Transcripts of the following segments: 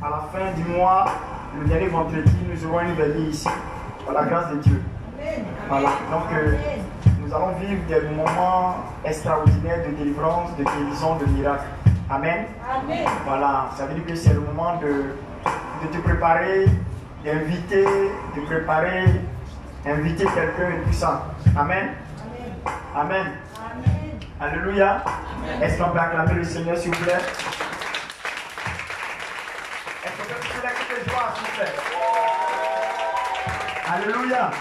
à la fin du mois, le dernier vendredi, nous aurons une veillée ici, par la grâce de Dieu. Voilà, donc nous allons vivre des moments extraordinaires de délivrance, de guérison, de miracle. Amen. Amen. Voilà, ça veut dire que c'est le moment de te préparer, d'inviter, de préparer, inviter quelqu'un et tout ça. Amen. Amen. Amen. Alléluia. Est-ce qu'on peut acclamer le Seigneur, s'il vous plaît? Est-ce qu'on peut pousser la clé de joie, s'il vous plaît? Alléluia.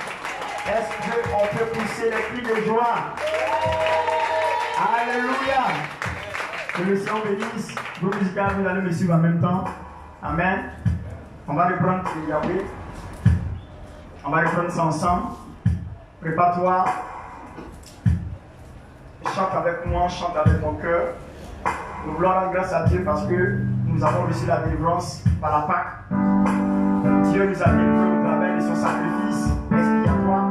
Est-ce qu'on peut pousser les cris de joie? Alléluia. Que le Seigneur bénisse. Groupe musical, vous allez me suivre en même temps. Amen. On va reprendre Yahweh. On va reprendre ça ensemble. Prépare-toi. Chante avec moi, chante avec ton cœur. Nous voulons rendre grâce à Dieu parce que nous avons reçu la délivrance par la Pâque. Dieu nous a délivrés au travers de son sacrifice expiatoire.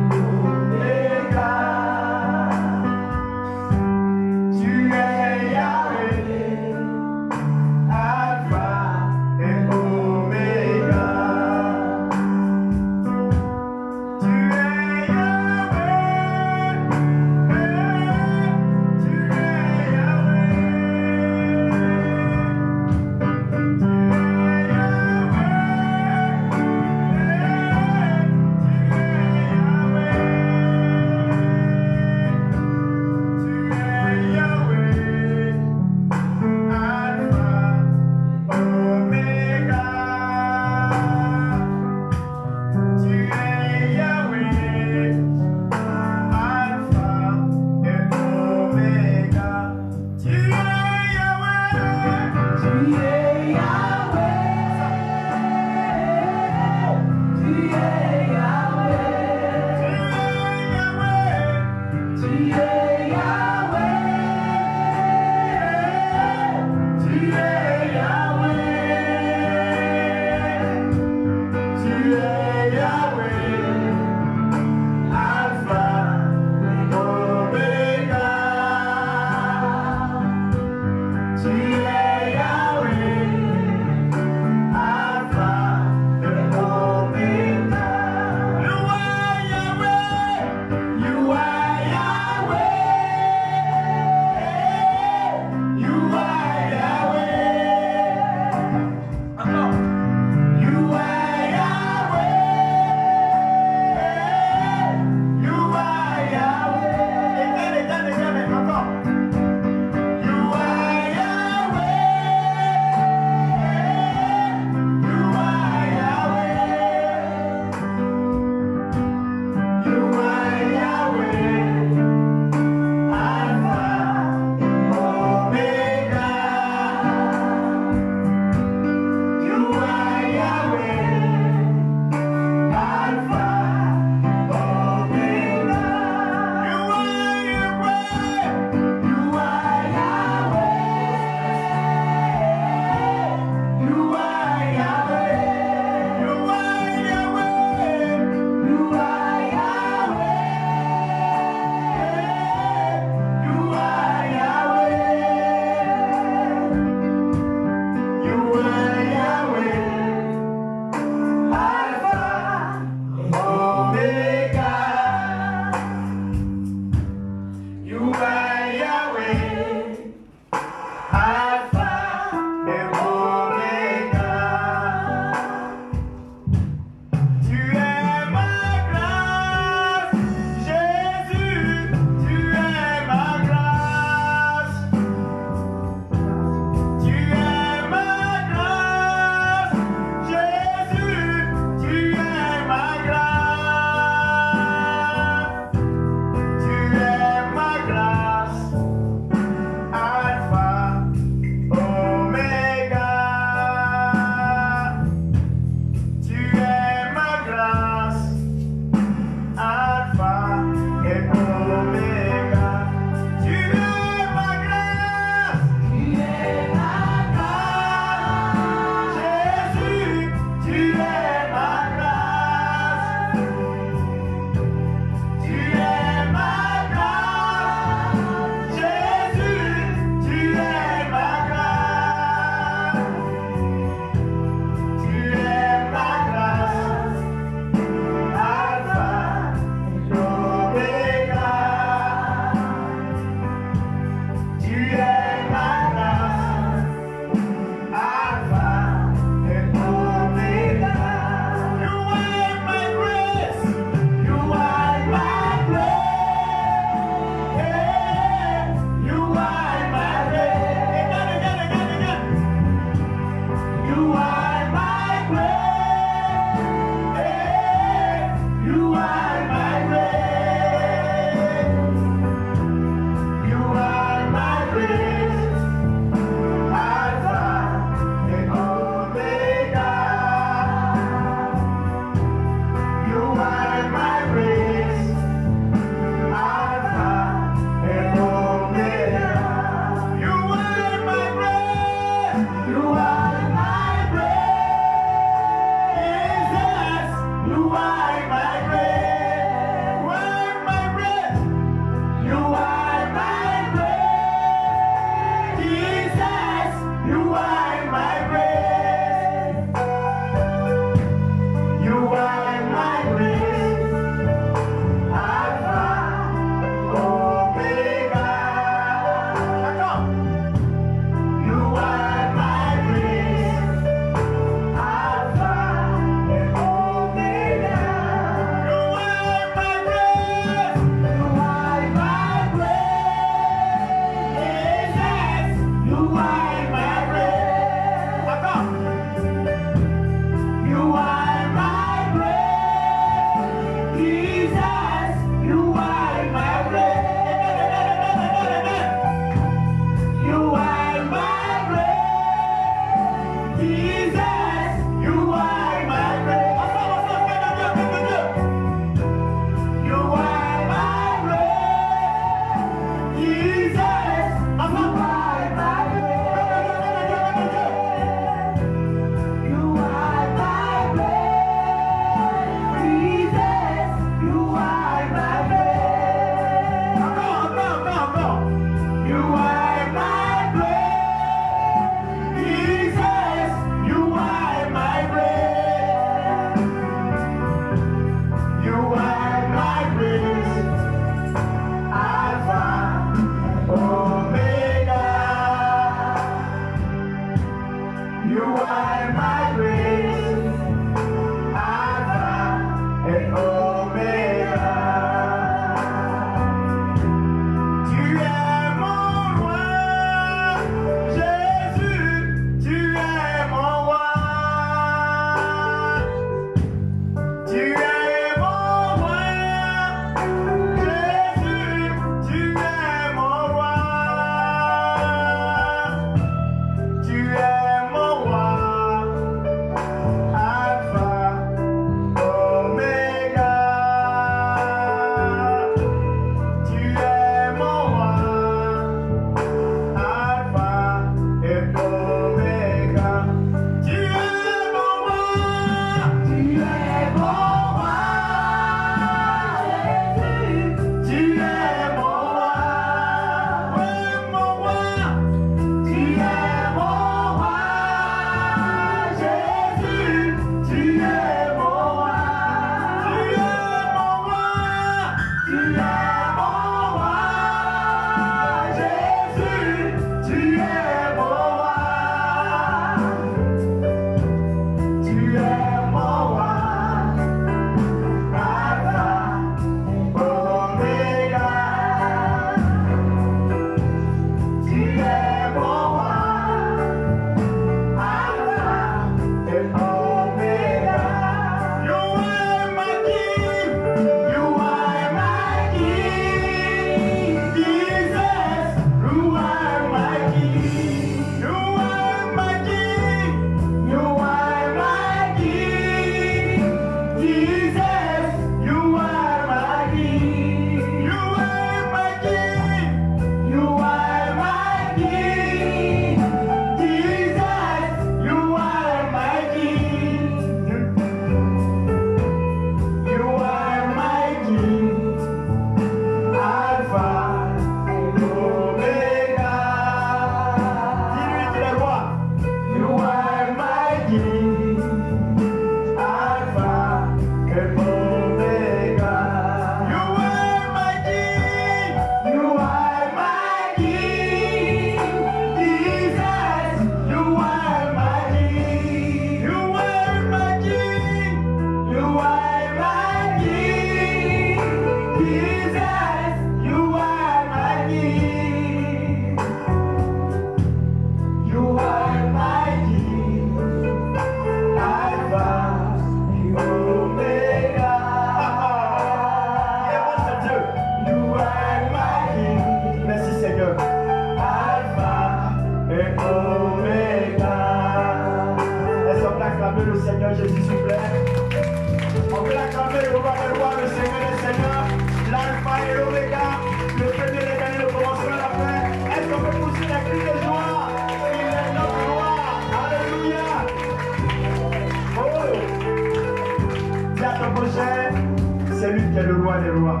C'est lui qui est le roi des rois.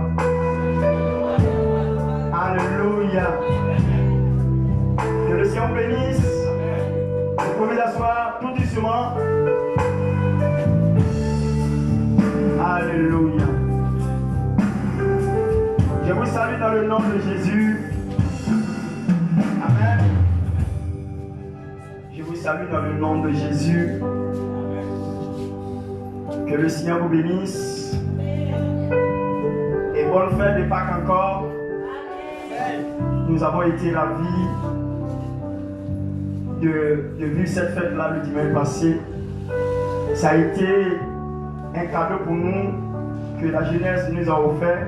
Alléluia. Que le Seigneur bénisse. Vous pouvez vous asseoir tout doucement. Alléluia. Je vous salue dans le nom de Jésus. Amen. Je vous salue dans le nom de Jésus. Que le Seigneur vous bénisse. Et bonne fête de Pâques encore. Nous avons été ravis de vivre cette fête-là le dimanche passé. Ça a été un cadeau pour nous que la jeunesse nous a offert.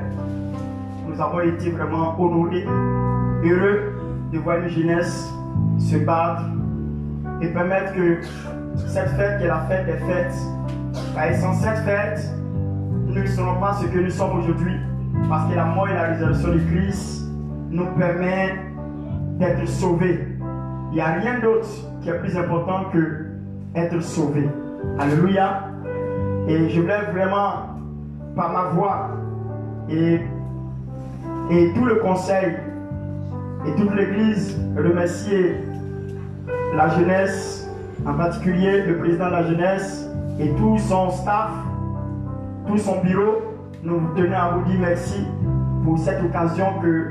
Nous avons été vraiment honorés, heureux de voir une jeunesse se battre et permettre que cette fête qui est la fête des fêtes, et sans cette fête, nous ne serons pas ce que nous sommes aujourd'hui, parce que la mort et la résurrection de Christ nous permet d'être sauvés. Il n'y a rien d'autre qui est plus important que être sauvé. Alléluia. Et je voulais vraiment, par ma voix et tout le conseil et toute l'église, remercier la jeunesse, en particulier le président de la jeunesse et tout son staff, tout son bureau. Nous tenons à vous dire merci pour cette occasion que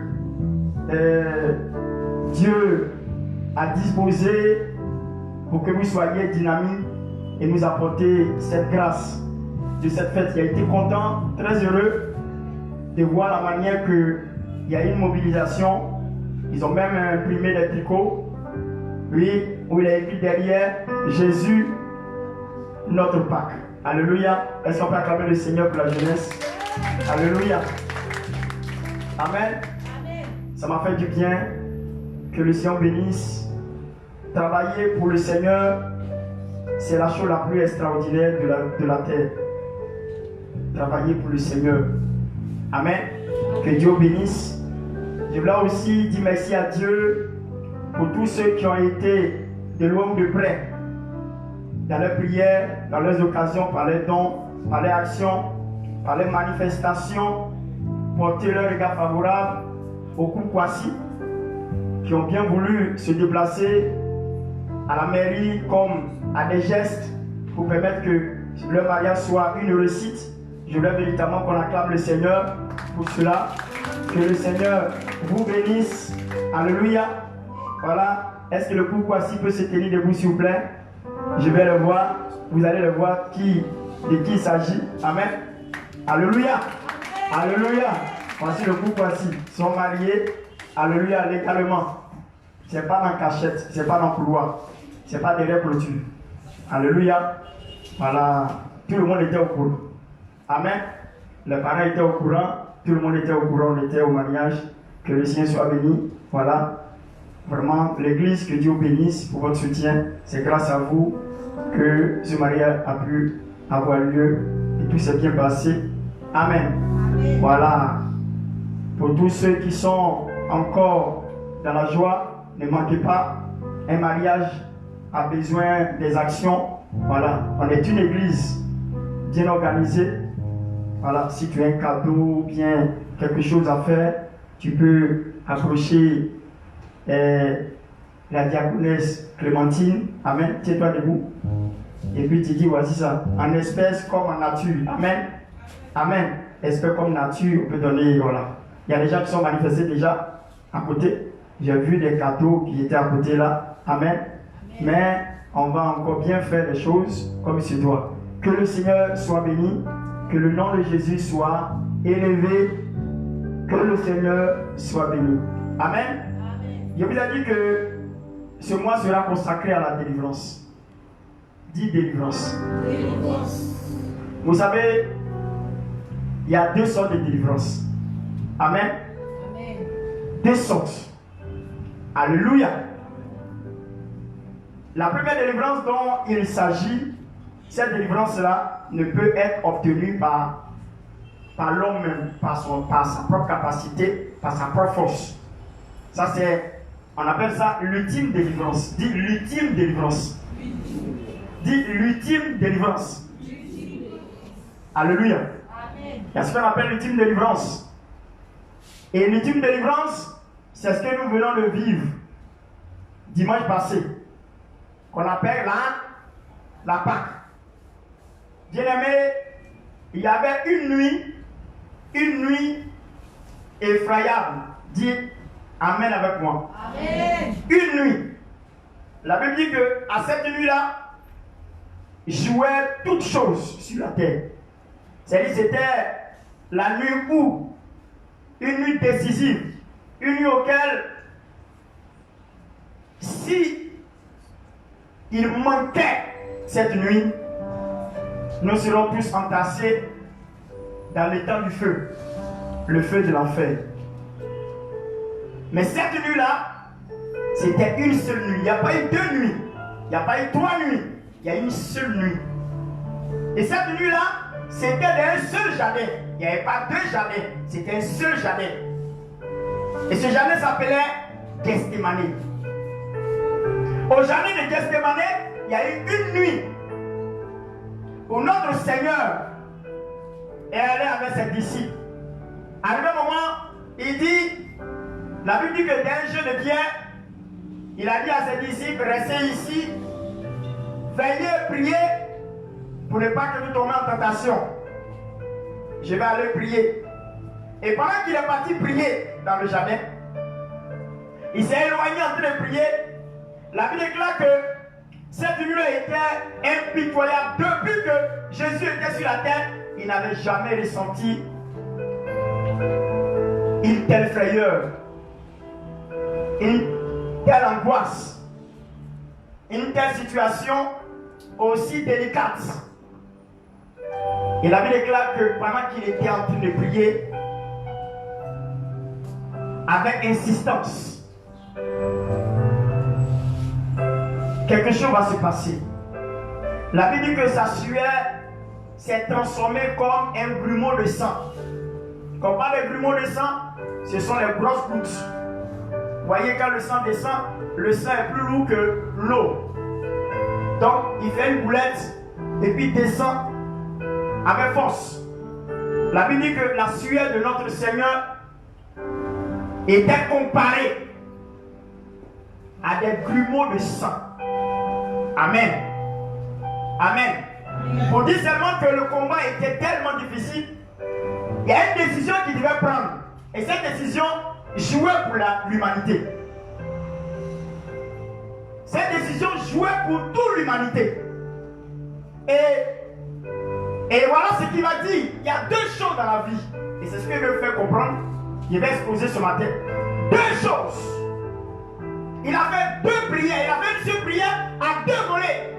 Dieu a disposée pour que vous soyez dynamiques et nous apporter cette grâce de cette fête. Il a été content, très heureux de voir la manière qu'il y a une mobilisation. Ils ont même imprimé des tricots, oui, où il a écrit derrière Jésus, notre Pâques. Alléluia. Est-ce qu'on peut acclamer le Seigneur pour la jeunesse? Alléluia. Amen. Ça m'a fait du bien. Que le Seigneur bénisse. Travailler pour le Seigneur, c'est la chose la plus extraordinaire de la terre. Travailler pour le Seigneur. Amen. Que Dieu bénisse. Je voulais aussi dire merci à Dieu pour tous ceux qui ont été de loin ou de près dans leurs prières, dans leurs occasions, par les dons, par les actions, par les manifestations, porter leur regard favorable au Koukwasi, qui ont bien voulu se déplacer à la mairie comme à des gestes pour permettre que leur mariage soit une réussite. Je voulais véritablement qu'on acclame le Seigneur pour cela. Que le Seigneur vous bénisse. Alléluia. Voilà. Est-ce que le Koukwasi peut se tenir debout, s'il vous plaît? Je vais le voir. Vous allez le voir de qui il s'agit. Amen. Alléluia. Alléluia. Voici le Koukwasi. Ils sont mariés. Alléluia. Légalement. Ce n'est pas dans cachette. Ce n'est pas dans couloir. Ce n'est pas derrière clôture. Alléluia. Voilà. Tout le monde était au courant. Amen. Les parents étaient au courant. Tout le monde était au courant. On était au mariage. Que le Seigneur soit béni. Voilà. Vraiment, l'église, que Dieu bénisse pour votre soutien. C'est grâce à vous que ce mariage a pu avoir lieu et tout s'est bien passé. Amen. Amen. Voilà. Pour tous ceux qui sont encore dans la joie, ne manquez pas. Un mariage a besoin des actions. Voilà. On est une église bien organisée. Voilà. Si tu as un cadeau ou bien quelque chose à faire, tu peux approcher la diaconesse Clémentine. Amen. Tiens-toi debout. Et puis tu dis, voici ça. En espèce comme en nature. Amen. Amen. Espèce comme nature, on peut donner, voilà. Il y a des gens qui sont manifestés déjà à côté. J'ai vu des cadeaux qui étaient à côté là. Amen. Mais on va encore bien faire les choses comme il se doit. Que le Seigneur soit béni. Que le nom de Jésus soit élevé Seigneur soit béni. Amen. Je vous ai dit que ce mois sera consacré à la délivrance. Dis délivrance. Vous savez, il y a 2 sortes de délivrance. Amen. 2 sortes. Alléluia. La première délivrance dont il s'agit, cette délivrance-là ne peut être obtenue par l'homme même, par sa propre capacité, par sa propre force. Ça c'est, on appelle ça l'ultime délivrance. Dis l'ultime délivrance. Dis l'ultime délivrance. Alléluia. Il y a ce qu'on appelle l'ultime délivrance. Et l'ultime délivrance, c'est ce que nous venons de vivre dimanche passé, qu'on appelle la Pâque. Bien-aimé, il y avait une nuit effroyable. Dis Amen avec moi. Amen. Une nuit. La Bible dit que à cette nuit-là, jouaient toutes choses sur la terre. C'est-à-dire c'était la nuit où, une nuit décisive, une nuit auquel, si il manquait cette nuit, nous serons tous entassés dans l'étang du feu, le feu de l'enfer. Mais cette nuit-là, c'était une seule nuit. Il n'y a pas eu 2 nuits, il n'y a pas eu 3 nuits, il y a une seule nuit. Et cette nuit-là, c'était dans un seul jardin. Il n'y avait pas 2 jardins, c'était un seul jardin. Et ce jardin s'appelait Gethsémani. Au jardin de Gethsémani, il y a eu une nuit où notre Seigneur est allé avec ses disciples. Arrivé un moment, il dit, la Bible dit que d'un jeu de pierre, il a dit à ses disciples, restez ici, veillez, priez, pour ne pas que vous tombiez en tentation. Je vais aller prier. Et pendant qu'il est parti prier dans le jardin, il s'est éloigné en train de prier. La Bible déclare que cette nuit était impitoyable. Depuis que Jésus était sur la terre, il n'avait jamais ressenti une telle frayeur, une telle angoisse, une telle situation aussi délicate. Et la Bible déclare que pendant qu'il était en train de prier, avec insistance, quelque chose va se passer. La Bible dit que sa sueur s'est transformée comme un grumeau de sang. Quand on parle de grumeau de sang, ce sont les grosses gouttes. Vous voyez, quand le sang descend, le sang est plus lourd que l'eau. Donc, il fait une boulette et puis descend avec force. La Bible dit que la sueur de notre Seigneur était comparée à des grumeaux de sang. Amen. Amen. Pour dire seulement que le combat était tellement difficile, il y a une décision qu'il devait prendre. Et cette décision jouait pour l'humanité. Cette décision jouait pour toute l'humanité. Et voilà ce qu'il va dire. Il y a 2 choses dans la vie. Et c'est ce que je veux faire comprendre. Je vais exposer ce matin. 2 choses. Il a fait 2 prières. Il a fait une seule prière à 2 volets.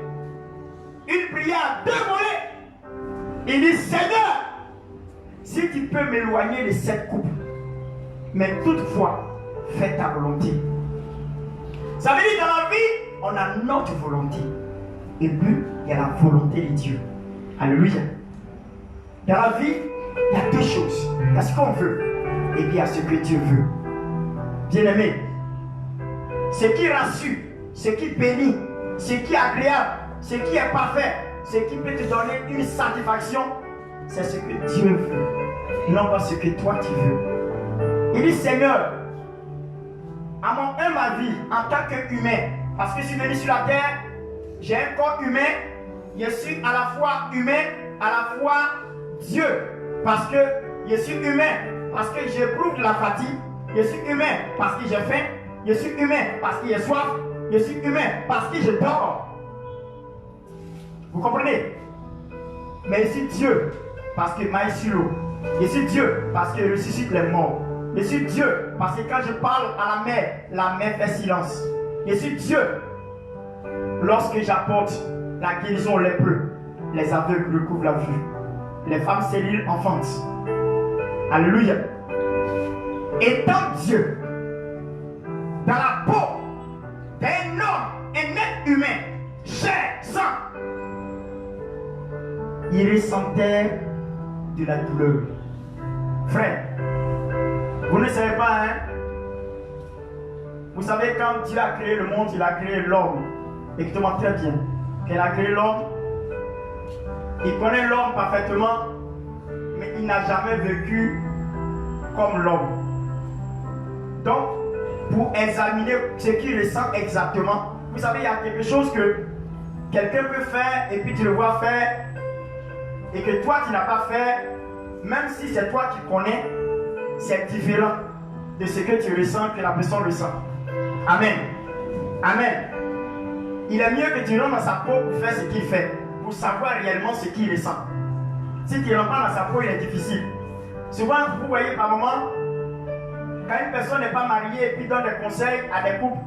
Une prière à 2 volets. Il dit, Seigneur, si tu peux m'éloigner de cette coupe, mais toutefois, fais ta volonté. Ça veut dire dans la vie, on a notre volonté. Et puis, il y a la volonté de Dieu. Alléluia. Dans la vie, il y a 2 choses. Il y a ce qu'on veut et puis il y a ce que Dieu veut. Bien-aimé, ce qui rassure, ce qui bénit, ce qui est agréable, ce qui est parfait, ce qui peut te donner une satisfaction, c'est ce que Dieu veut, non pas ce que toi tu veux. Il dit, Seigneur, à mon ma vie en tant qu'humain, parce que je suis venu sur la terre, j'ai un corps humain, je suis à la fois humain, à la fois Dieu, parce que je suis humain, parce que j'éprouve de la fatigue, je suis humain parce que j'ai faim, je suis humain parce que j'ai soif, je suis humain parce que je dors. Vous comprenez? Mais je suis Dieu parce que maïs sur l'eau. Je suis Dieu parce que je ressuscite les morts. Je suis Dieu. Parce que quand je parle à la mer fait silence. Je suis Dieu. Lorsque j'apporte la guérison aux lépreux, les aveugles recouvrent la vue. Les femmes stériles enfantent. Alléluia. Étant Dieu, dans la peau d'un homme, un être humain, chair, sang, il ressentait de la douleur. Frère, vous ne savez pas, hein? Vous savez, quand Dieu a créé le monde, il a créé l'homme. Écoutez-moi très bien. Quand il a créé l'homme, il connaît l'homme parfaitement, mais il n'a jamais vécu comme l'homme. Donc, pour examiner ce qu'il ressent exactement, vous savez, il y a quelque chose que quelqu'un peut faire et puis tu le vois faire et que toi tu n'as pas fait, même si c'est toi qui connais, c'est différent de ce que tu ressens, que la personne ressent. Amen. Amen. Il est mieux que tu rentres dans sa peau pour faire ce qu'il fait, pour savoir réellement ce qu'il ressent. Si tu ne rentres pas dans sa peau, il est difficile. Souvent, vous voyez par moment, quand une personne n'est pas mariée et puis donne des conseils à des couples,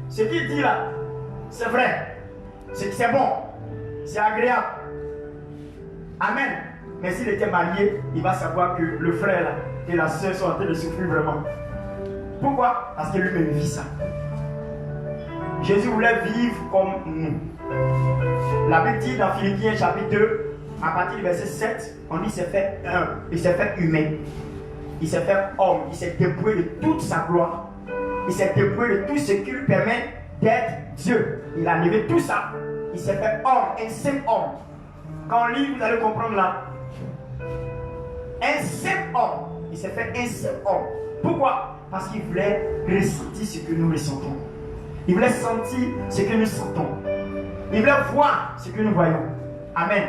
ce qu'il dit là, c'est vrai, c'est bon, c'est agréable. Amen. Mais s'il était marié, il va savoir que le frère là, et la soeur sont en train de souffrir vraiment. Pourquoi? Parce que lui-même vit ça. Jésus voulait vivre comme nous. La Bible dit dans Philippiens chapitre 2, à partir du verset 7, on dit qu'il s'est fait un, il s'est fait humain. Il s'est fait homme, il s'est dépouillé de toute sa gloire. Il s'est dépouillé de tout ce qui lui permet d'être Dieu. Il a enlevé tout ça. Il s'est fait homme, un simple homme. Quand on lit, vous allez comprendre là. Un simple homme. Il s'est fait un simple homme. Pourquoi? Parce qu'il voulait ressentir ce que nous ressentons. Il voulait sentir ce que nous sentons. Il voulait voir ce que nous voyons. Amen.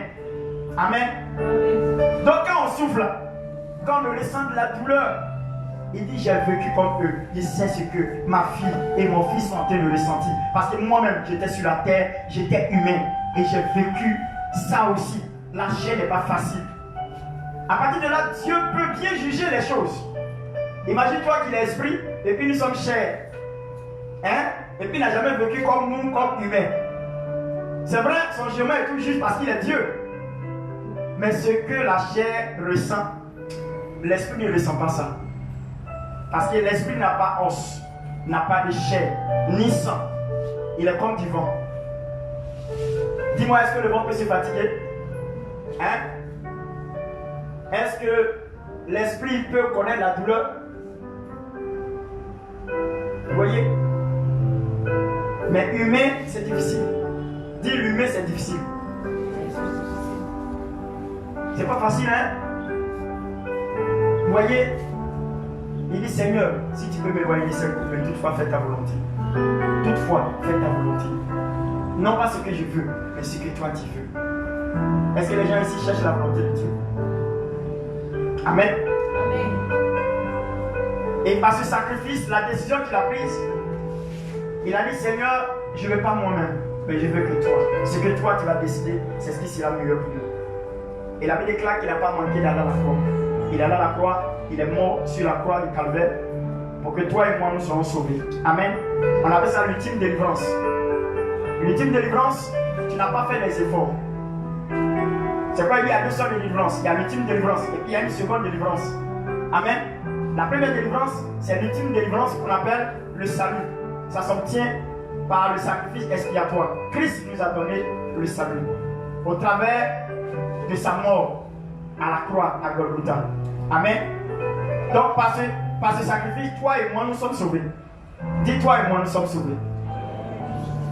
Amen. Donc quand on souffle, quand on ressent de la douleur, il dit j'ai vécu comme eux. Je sais ce que ma fille et mon fils sont en train de ressentir. Parce que moi-même j'étais sur la terre, j'étais humain. Et j'ai vécu ça aussi. La chair n'est pas facile. À partir de là, Dieu peut bien juger les choses. Imagine-toi qu'il est esprit et puis nous sommes chair. Hein? Et puis il n'a jamais vécu comme nous, comme humains. C'est vrai, son chemin est tout juste parce qu'il est Dieu. Mais ce que la chair ressent, l'esprit ne ressent pas ça. Parce que l'esprit n'a pas os, n'a pas de chair, ni sang. Il est comme du vent. Dis-moi, est-ce que le vent peut se fatiguer? Hein? Est-ce que l'esprit peut connaître la douleur? Vous voyez? Mais humain, c'est difficile. Dire l'humain, c'est difficile. C'est pas facile, hein? Vous voyez? Il dit Seigneur, si tu peux m'éloigner de cette coupe, mais toutefois fais ta volonté. Toutefois, fais ta volonté. Non pas ce que je veux, mais ce que toi tu veux. Est-ce que les gens ici cherchent la volonté de Dieu? Amen. Amen. Et par ce sacrifice, la décision qu'il a prise, il a dit Seigneur, je ne veux pas moi-même, mais je veux que toi. Ce que toi tu vas décider, c'est ce qui sera mieux pour nous. Et la Bible déclare qu'il n'a pas manqué d'aller à la croix. Il est allé à la croix, il est mort sur la croix du Calvaire pour que toi et moi nous soyons sauvés. Amen. On appelle ça l'ultime délivrance. L'ultime délivrance, tu n'as pas fait les efforts. C'est quoi? Il y a deux sortes de délivrance. Il y a l'ultime délivrance et puis il y a une seconde délivrance. Amen. La première délivrance, c'est l'ultime délivrance qu'on appelle le salut. Ça s'obtient par le sacrifice expiatoire. Christ nous a donné le salut au travers de sa mort à la croix à Golgotha. Amen. Donc par ce sacrifice, toi et moi nous sommes sauvés. Dis-toi et moi nous sommes sauvés.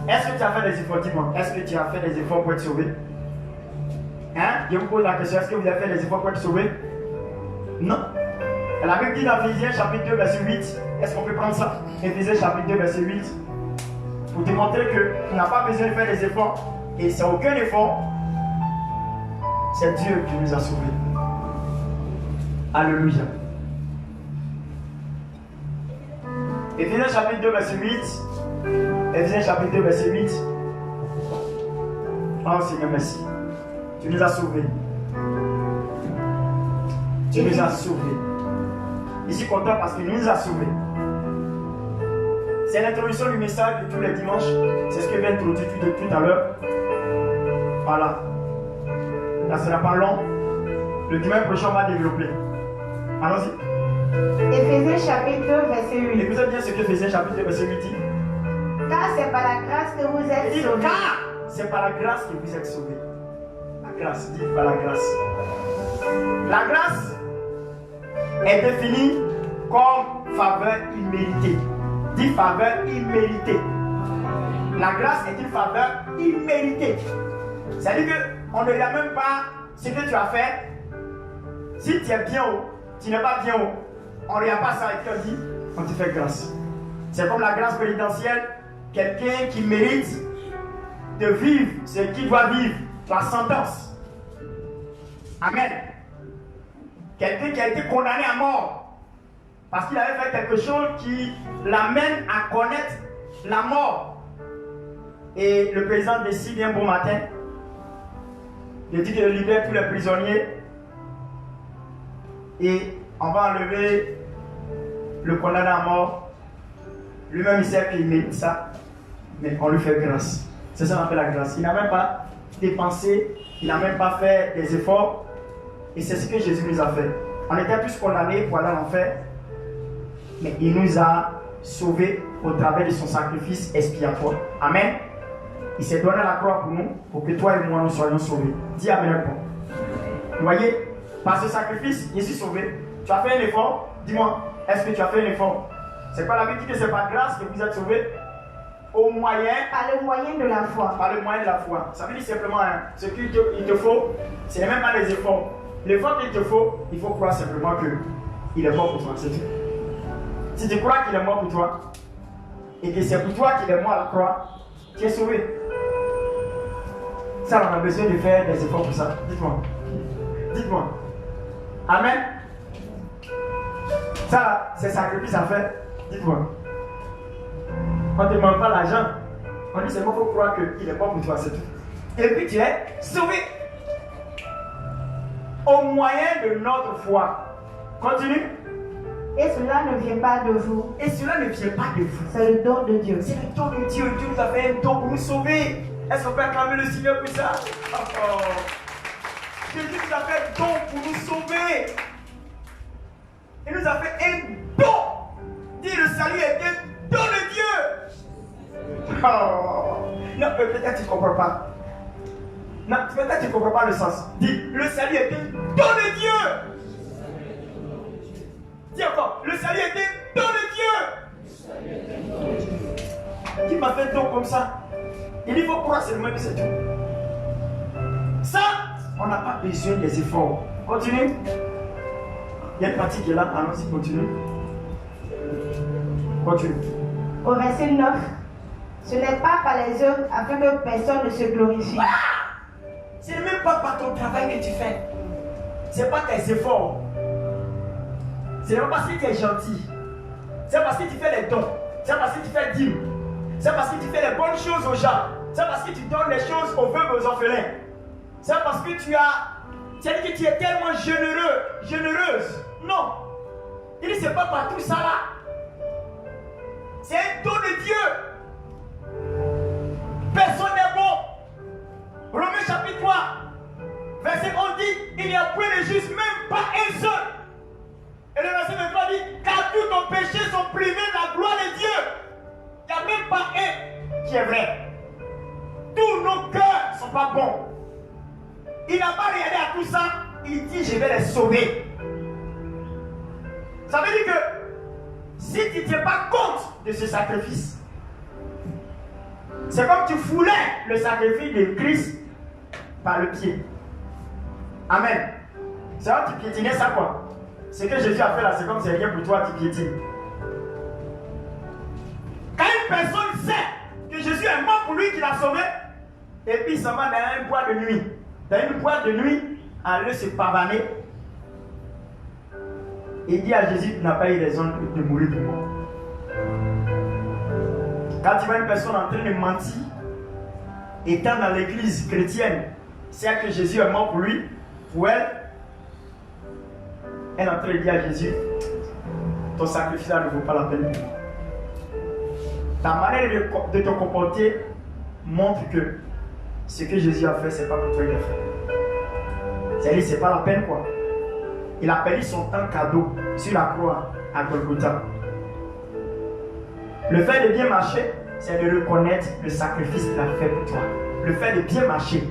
Est-ce que tu as fait des efforts? Dis-moi. Est-ce que tu as fait des efforts pour être sauvé? Hein? Je vous pose la question. Est-ce que vous avez fait des efforts pour être sauvé? Non. La Bible dit dans Éphésiens chapitre 2 verset 8. Est-ce qu'on peut prendre ça? Éphésiens chapitre 2 verset 8. Pour te montrer que tu n'as pas besoin de faire des efforts. Et c'est aucun effort. C'est Dieu qui nous a sauvés. Alléluia. Éphésiens chapitre 2 verset 8. Éphésiens chapitre 2 verset 8. Oh Seigneur, merci. Tu nous as sauvés. Tu nous as sauvés. Je suis content parce qu'il nous a sauvés. C'est l'introduction du message de tous les dimanches. C'est ce que vient d'introduire tout à l'heure. Voilà. Là, ce sera pas long. Le dimanche prochain, on va développer. Allons-y. Éphésiens chapitre 2, verset 8. Écoutez bien ce que Éphésiens chapitre 2, verset 8 dit. Car c'est par la grâce que vous êtes sauvés. Car c'est par la grâce que vous êtes sauvés. La grâce, dit par la grâce. La grâce est définie comme faveur imméritée. Dit faveur imméritée. La grâce est une faveur imméritée. C'est-à-dire qu'on ne regarde même pas ce que tu as fait. Si tu es bien haut, tu n'es pas bien haut. On ne regarde pas ça et tu as dit, on te fait grâce. C'est comme la grâce pénitentielle. Quelqu'un qui mérite de vivre ce qu'il doit vivre, la sentence. Amen. Quelqu'un qui a été condamné à mort parce qu'il avait fait quelque chose qui l'amène à connaître la mort. Et le président décide un bon matin de dire qu'il libère tous les prisonniers et on va enlever le condamné à mort. Lui-même il sait qu'il mérite ça, mais on lui fait grâce. C'est ça qu'on appelle la grâce. Il n'a même pas dépensé, il n'a même pas fait des efforts. Et c'est ce que Jésus nous a fait. On était tous condamnés pour aller en enfer, mais il nous a sauvés au travers de son sacrifice expiatoire. Amen. Il s'est donné la croix pour nous, pour que toi et moi nous soyons sauvés. Dis Amen. Vous voyez, par ce sacrifice, je suis sauvé. Tu as fait un effort. Dis-moi, est-ce que tu as fait un effort? C'est pas la Bible qui dit que c'est par grâce que vous êtes sauvés? Au moyen, par le moyen de la foi. Par le moyen de la foi. Ça veut dire simplement, hein, ce qu'il te faut, ce n'est même pas les efforts. L'effort qu'il te faut, il faut croire simplement qu'il est mort pour toi. C'est tout. Si tu crois qu'il est mort pour toi, et que c'est pour toi qu'il est mort à la croix, tu es sauvé. Ça, on a besoin de faire des efforts pour ça. Dites-moi. Dites-moi. Amen. Ça, c'est sacrifice à faire. Dites-moi. On ne demande pas l'argent. On dit seulement qu'il faut croire qu'il est mort pour toi, c'est tout. Et puis tu es sauvé. Au moyen de notre foi. Continue. Et cela ne vient pas de vous. Et cela ne vient pas de vous. C'est le don de Dieu. C'est le don de Dieu. Dieu nous a fait un don pour nous sauver. Est-ce qu'on peut acclamer le Seigneur pour ça? Oh. Jésus nous a fait un don pour nous sauver. Il nous a fait un don. Dis le salut est un don de Dieu. Oh. Non, peut-être tu ne comprends pas. Non, peut-être tu ne comprends pas le sens. Dis, le salut est un don de Dieu. Dis encore, le salut est un don de Dieu. Qui m'a fait un don comme ça? Il dit, il faut croire seulement que c'est tout. Ça, on n'a pas besoin des efforts. Continue. Il y a une partie qui est là. Allons-y, continue. Continue. Au verset 9. Ce n'est pas par les œuvres afin que personne ne se glorifie. Voilà. Ce n'est même pas par ton travail que tu fais. Ce n'est pas tes efforts. Ce n'est pas parce que tu es gentil. C'est parce que tu fais les dons. C'est parce que tu fais dîmes. C'est parce que tu fais les bonnes choses aux gens. C'est parce que tu donnes les choses aux veuves et aux orphelins. C'est parce que c'est-à-dire que tu es tellement généreux, généreuse. Non. Il dit, c'est pas par tout ça là. C'est un don de Dieu. Personne n'est bon. Romains chapitre 3, verset 11 dit, il n'y a point de juste, même pas un seul. Et le verset 23 dit, car tous nos péchés sont privés de la gloire de Dieu. Il n'y a même pas un qui est vrai. Tous nos cœurs ne sont pas bons. Il n'a pas regardé à tout ça. Il dit, je vais les sauver. Ça veut dire que si tu ne tiens pas compte de ce sacrifice, c'est comme tu foulais le sacrifice de Christ par le pied. Amen. C'est comme tu piétinais ça quoi. Ce que Jésus a fait là, c'est comme c'est rien pour toi, tu piétines. Quand une personne sait que Jésus est mort pour lui, qu'il a sauvé, et puis il s'en va dans une boîte de nuit. Dans une boîte de nuit, aller se pavaner. Il dit à Jésus, tu n'as pas eu raison de mourir pour moi. Quand tu vois une personne en train de mentir, étant dans l'église chrétienne, c'est que Jésus est mort pour lui, pour elle, elle est en train de dire à Jésus, ton sacrifice là ne vaut pas la peine pour moi. Ta manière de te comporter montre que ce que Jésus a fait, c'est pas pour toi qu'il a fait. C'est-à-dire, c'est pas la peine quoi. Il a payé son temps cadeau sur la croix à Golgotha. Le fait de bien marcher, c'est de reconnaître le sacrifice qu'il a fait pour toi. Le fait de bien marcher.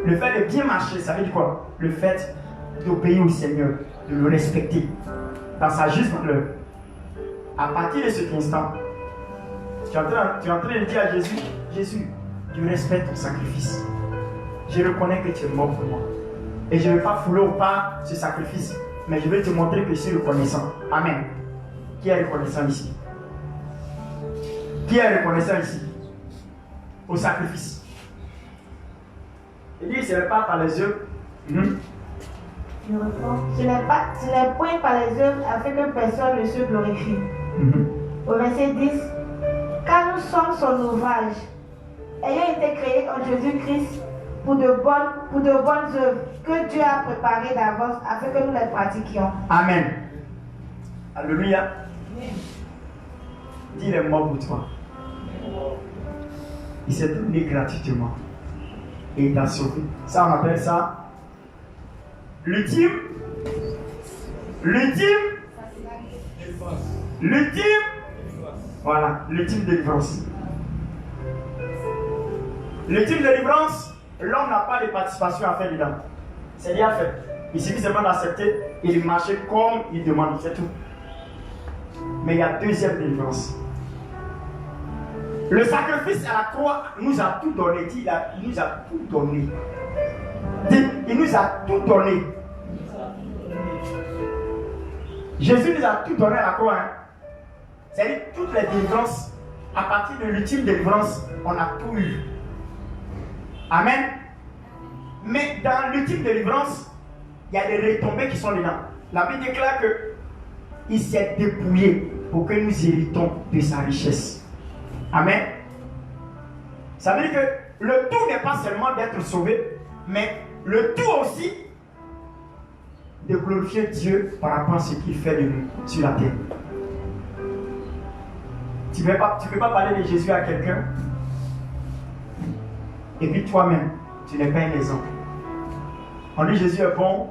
Le fait de bien marcher, ça veut dire quoi? Le fait d'obéir au Seigneur, de le respecter dans sa juste valeur. À partir de cet instant, tu es en train de dire à Jésus, Jésus, je respecte ton sacrifice. Je reconnais que tu es mort pour moi. Et je ne vais pas fouler au pas ce sacrifice, mais je vais te montrer que je suis reconnaissant. Amen. Qui est reconnaissant ici? Qui est reconnaissant ici? Au sacrifice. Il dit, ce n'est pas par les œuvres. Je reprends. Ce n'est point par les œuvres afin que personne ne se glorifie. Au verset 10, car nous sommes son ouvrage, ayant été créés en Jésus-Christ pour de bonnes œuvres que Dieu a préparées d'avance afin que nous les pratiquions. Amen. Alléluia. Dis, il est mort pour toi. Il s'est donné gratuitement. Et il t'a sauvé. Ça, on appelle ça l'ultime. Voilà, l'ultime délivrance. L'ultime délivrance, l'homme n'a pas de participation à faire dedans. C'est déjà fait. Il suffit seulement d'accepter et de marcher comme il demande, c'est tout. Mais il y a deuxième délivrance. Le sacrifice à la croix nous a tout donné. Il nous a tout donné. Il nous a tout donné. Jésus nous a tout donné à la croix. Hein. C'est-à-dire toutes les délivrances, à partir de l'ultime délivrance, on a tout eu. Amen. Mais dans l'ultime délivrance, il y a des retombées qui sont dedans. La Bible déclare qu'il s'est dépouillé pour que nous héritons de sa richesse. Amen. Ça veut dire que le tout n'est pas seulement d'être sauvé, mais le tout aussi de glorifier Dieu par rapport à ce qu'il fait de nous sur la terre. Tu ne peux pas parler de Jésus à quelqu'un et puis toi-même, tu n'es pas un exemple. On dit Jésus est bon,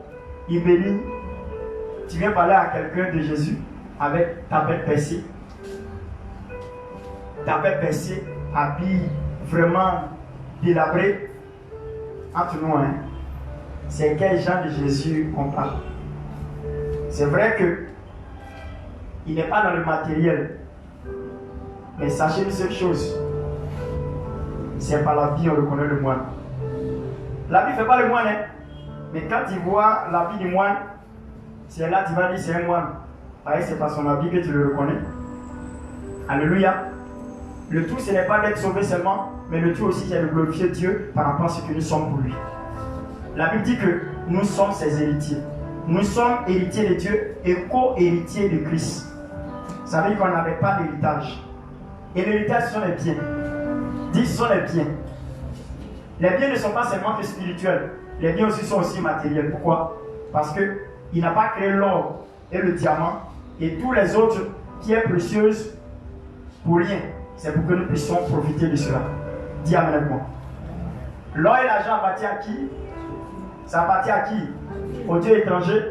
il bénit. Tu viens parler à quelqu'un de Jésus avec ta belle percée. Ta belle percée, habille vraiment délabré. Entre nous, hein, c'est quel genre de Jésus on parle. C'est vrai que il n'est pas dans le matériel. Mais sachez une seule chose. C'est par la vie on reconnaît le moine. La vie ne fait pas le moine, hein. Mais quand tu vois la vie du moine, c'est là que tu vas dire c'est un moine. C'est par son habit que tu le reconnais. Alléluia. Le tout, ce n'est pas d'être sauvé seulement, mais le tout aussi, c'est de glorifier Dieu par rapport à ce que nous sommes pour lui. La Bible dit que nous sommes ses héritiers. Nous sommes héritiers de Dieu et co-héritiers de Christ. Ça veut dire qu'on n'avait pas d'héritage. Et l'héritage, ce sont les biens. Dis, ce sont les biens. Les biens ne sont pas seulement que spirituels. Les biens aussi sont aussi matériels. Pourquoi? Parce qu'il n'a pas créé l'or et le diamant et tous les autres pierres précieuses pour rien. C'est pour que nous puissions profiter de cela. Dis amen avec moi. L'or et l'argent appartient à qui? Ça appartient à qui? Au Dieu étranger?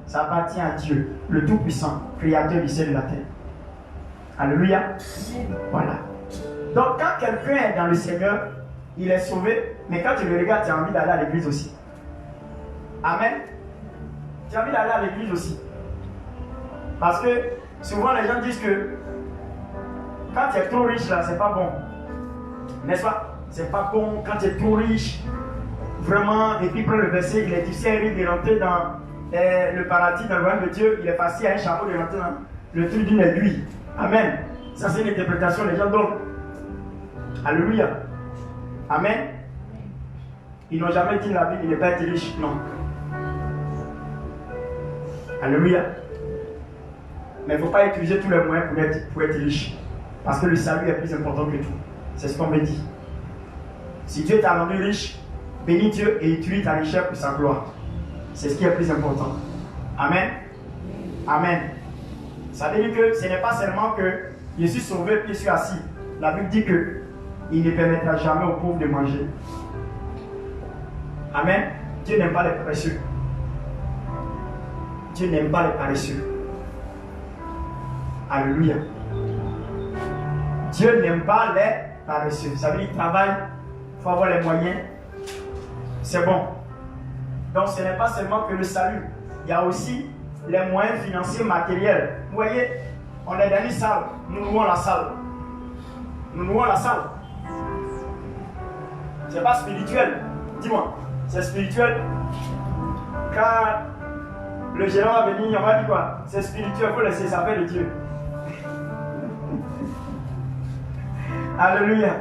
Ça appartient à Dieu, le Tout-Puissant, Créateur du ciel et de la terre. Alléluia. Voilà. Donc quand quelqu'un est dans le Seigneur, il est sauvé, mais quand tu le regardes, tu as envie d'aller à l'église aussi. Amen. Tu as envie d'aller à l'église aussi. Parce que souvent les gens disent que quand tu es trop riche là, c'est pas bon. N'est-ce pas? C'est pas bon quand tu es trop riche. Vraiment, et puis prends le verset, il est difficile de rentrer dans le paradis, dans le royaume de Dieu. Il est facile à un chapeau de rentrer dans le truc d'une aiguille. Amen. Ça c'est une interprétation, les gens donnent. Alléluia. Amen. Ils n'ont jamais dit la Bible, il n'est pas été riche. Non. Alléluia. Mais il ne faut pas utiliser tous les moyens pour être riche. Parce que le salut est plus important que tout. C'est ce qu'on me dit. Si Dieu t'a rendu riche, bénis Dieu et utilise ta richesse pour sa gloire. C'est ce qui est plus important. Amen. Amen. Ça veut dire que ce n'est pas seulement que je suis sauvé puis je suis assis. La Bible dit que il ne permettra jamais aux pauvres de manger. Amen. Dieu n'aime pas les paresseux. Dieu n'aime pas les paresseux. Alléluia. Dieu n'aime pas les paresseux. Ça veut dire qu'il travaille, il faut avoir les moyens. C'est bon. Donc ce n'est pas seulement que le salut. Il y a aussi les moyens financiers, matériels. Vous voyez, on est dans une salle. Nous louons la salle. Nous louons la salle. C'est pas spirituel. Dis-moi, c'est spirituel. Quand le gérant va venir, on va dire quoi? C'est spirituel, il faut laisser ça faire de Dieu. Alléluia.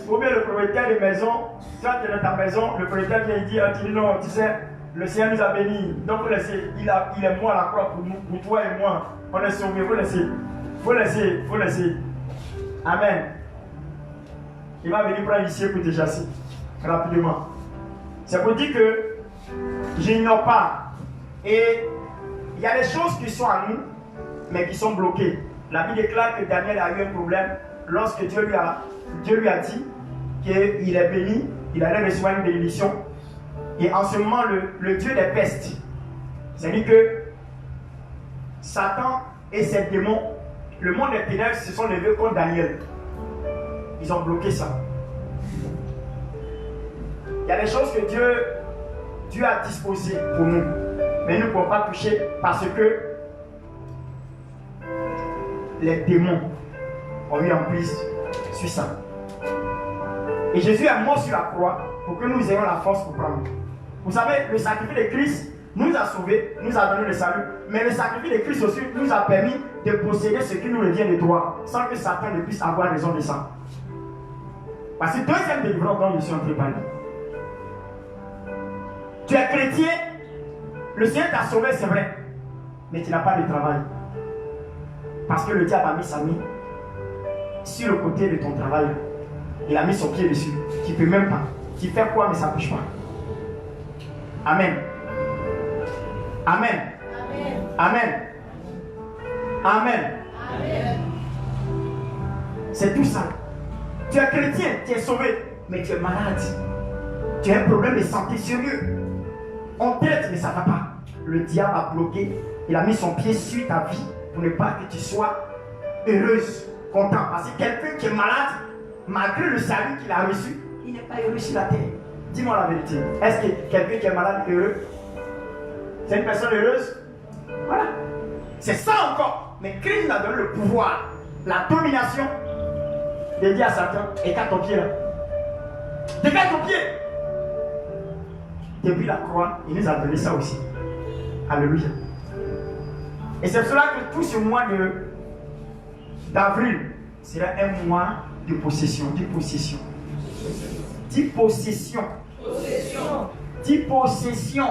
Ou bien le propriétaire de maison, toi tu es dans ta maison, le propriétaire vient dire, tu dis non, tu sais, le Seigneur nous a bénis. Donc vous laissez, il est mort à la croix pour nous, pour toi et moi. On est sauvés, vous laissez. Faut laisser. Amen. Il va venir prendre ici pour te chasser. Rapidement. C'est pour dire que je n'ignore pas. Et il y a des choses qui sont à nous, mais qui sont bloquées. La Bible déclare que Daniel a eu un problème lorsque Dieu lui a dit qu'il est béni, il allait recevoir une bénédiction. Et en ce moment, le Dieu des pestes, c'est-à-dire que Satan et ses démons, le monde des ténèbres se sont levés contre Daniel. Ils ont bloqué ça. Il y a des choses que Dieu a disposées pour nous, mais nous ne pouvons pas toucher parce que les démons ont eu en prise sur ça. Et Jésus est mort sur la croix pour que nous ayons la force pour prendre. Vous savez, le sacrifice de Christ nous a sauvés, nous a donné le salut, mais le sacrifice de Christ aussi nous a permis de posséder ce qui nous revient de droit, sans que Satan ne puisse avoir raison de ça. Parce que deuxième délivrance dont je suis entré par là. Tu es chrétien, le Seigneur t'a sauvé, c'est vrai, mais tu n'as pas de travail. Parce que le diable a mis sa main sur le côté de ton travail. Il a mis son pied dessus. Tu ne peux même pas. Tu fais quoi, mais ça ne bouge pas. Amen. Amen. Amen. Amen. Amen. C'est tout ça. Tu es chrétien, tu es sauvé, mais tu es malade. Tu as un problème de santé sérieux. On traite, mais ça ne va pas. Le diable a bloqué. Il a mis son pied sur ta vie pour ne pas que tu sois heureuse, content. Parce que quelqu'un qui est malade, malgré le salut qu'il a reçu, il n'est pas heureux sur la terre. Dis-moi la vérité. Est-ce que quelqu'un qui est malade est heureux? C'est une personne heureuse? Voilà. C'est ça encore. Mais Christ nous a donné le pouvoir, la domination de dire à Satan, écarte ton pied là. Dégage ton pied. Depuis la croix, il nous a donné ça aussi. Alléluia. Et c'est pour cela que tout ce mois d'avril sera un mois de possession. Dis possession. Dis possession. Dis possession.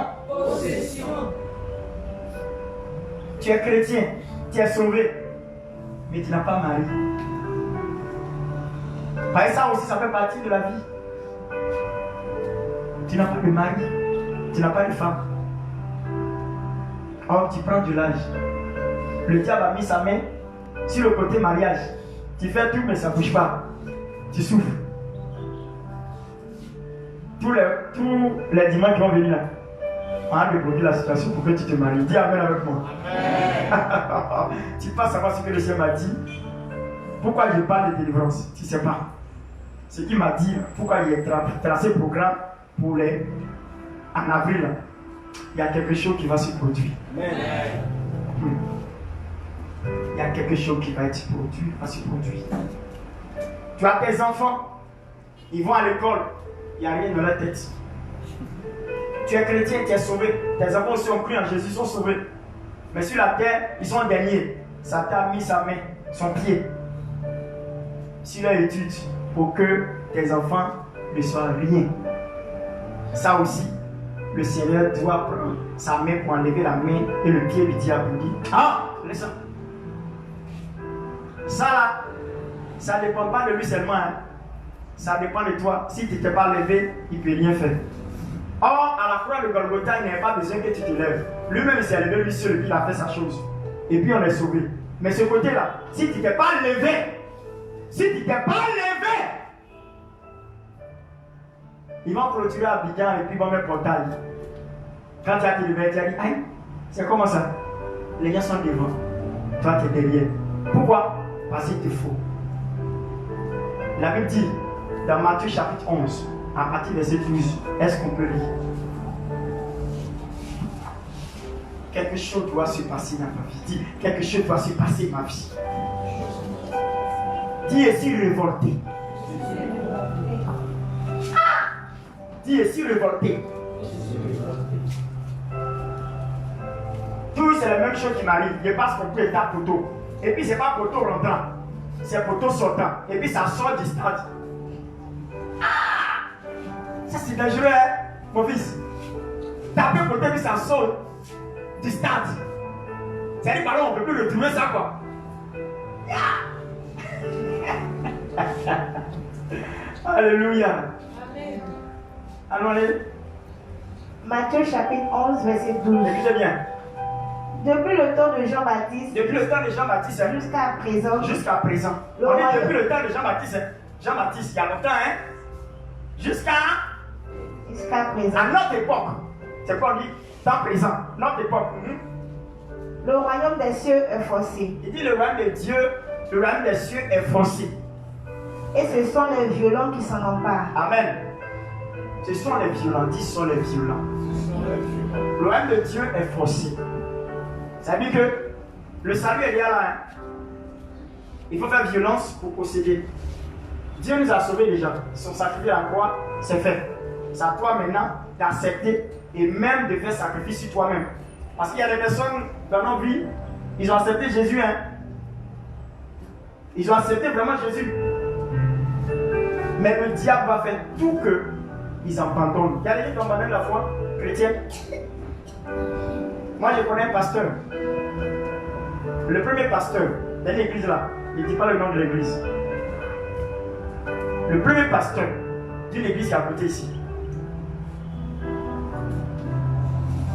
Tu es chrétien, tu es sauvé, mais tu n'as pas mari. Parce que ça aussi, ça fait partie de la vie. Tu n'as pas de mari, tu n'as pas de femme. Or, tu prends de l'âge. Le diable a mis sa main sur le côté mariage. Tu fais tout, mais ça ne bouge pas. Tu souffres. Tous les dimanches qui vont venir là, on a débloqué la situation pour que tu te maries. Dis amen avec moi. Amen. Tu ne peux pas savoir ce que le Seigneur m'a dit. Pourquoi je parle de délivrance? Tu ne sais pas. Ce qu'il m'a dit, pourquoi il a tracé le programme pour les. En avril, là, il y a quelque chose qui va se produire. Amen. Il y a quelque chose qui va être produit, va se produire. Tu as tes enfants, ils vont à l'école, il n'y a rien dans leur tête. Tu es chrétien, tu es sauvé. Tes enfants aussi ont cru en Jésus, sont sauvés. Mais sur la terre, ils sont derniers. Satan a mis sa main, son pied sur leur étude pour que tes enfants ne soient rien. Ça aussi, le Seigneur doit prendre sa main pour enlever la main et le pied du diable. Il dit, ah, laisse ça. Ça là, ça ne dépend pas de lui seulement. Hein. Ça dépend de toi. Si tu ne t'es pas levé, il ne peut rien faire. Or, à la croix de Golgotha, il n'y avait pas besoin que tu te lèves. Lui-même s'est levé lui seul et puis il a fait sa chose. Et puis on est sauvé. Mais ce côté-là, si tu ne t'es pas levé, ils vont clôturer Abidjan et puis ils vont mettre portail. Quand tu as te levé, tu as dit, aïe, c'est comment ça? Les gens sont devant, toi tu es derrière. Pourquoi? Parce qu'il te faut. La Bible dit, dans Matthieu chapitre 11, à partir de verset 12, est-ce qu'on peut lire? Quelque chose doit se passer dans ma vie. Dis, quelque chose doit se passer dans ma vie. Dis, et si révolté? Dis, et si révolté? Tout c'est la même chose qui m'arrive. Je passe mon pied à poteau. Et puis c'est pas poteau rentrant, c'est poteau sortant. Et puis ça sort du stade. Ah! Ça c'est dangereux, hein, mon fils. Taper poteau et puis ça sort du stade. C'est-à-dire par là on ne peut plus retrouver ça quoi. Alléluia. Amen. Allons-les. Matthieu chapitre 11, verset 12. Écoutez bien. Depuis le temps de Jean-Baptiste jusqu'à présent. On dit depuis le temps de Jean-Baptiste. Jean-Baptiste, il y a longtemps, hein? Jusqu'à présent. À notre époque. C'est quoi on dit? Temps présent. Notre époque. Le royaume des cieux est forcé. Il dit le royaume de Dieu, le royaume des cieux est forcé. Et ce sont les violents qui s'en emparent. Amen. Ce sont les violents. Dis, ce sont les violents. Le royaume de Dieu est forcé. Ça veut dire que le salut est déjà là. Hein? Il faut faire violence pour posséder. Dieu nous a sauvés déjà. Son sacrifice à la croix, c'est fait. C'est à toi maintenant d'accepter et même de faire sacrifice sur toi-même. Parce qu'il y a des personnes dans nos vies, ils ont accepté Jésus. Hein? Ils ont accepté vraiment Jésus. Mais le diable va faire tout que ils abandonnent. Il y a des gens qui ont abandonné la foi chrétienne. Moi, je connais un pasteur. Le premier pasteur de l'église là, il ne dit pas le nom de l'église. Le premier pasteur d'une église qui est à côté ici.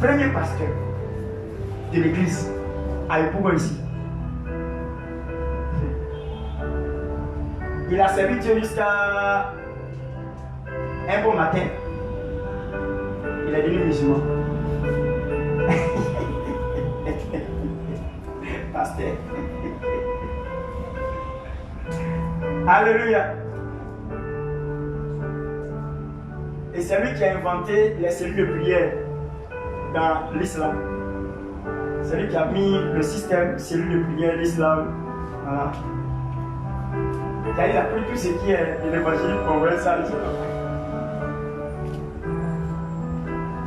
Premier pasteur de l'église à Epougon ici. Il a servi Dieu jusqu'à un bon matin. Il est devenu musulman. Pasteur. Alléluia. Et c'est lui qui a inventé les cellules de prière dans l'islam. C'est lui qui a mis le système cellules de prière, l'islam. Voilà. Il a pris tout ce qui est l'évangile pour envoyer ça à l'islam.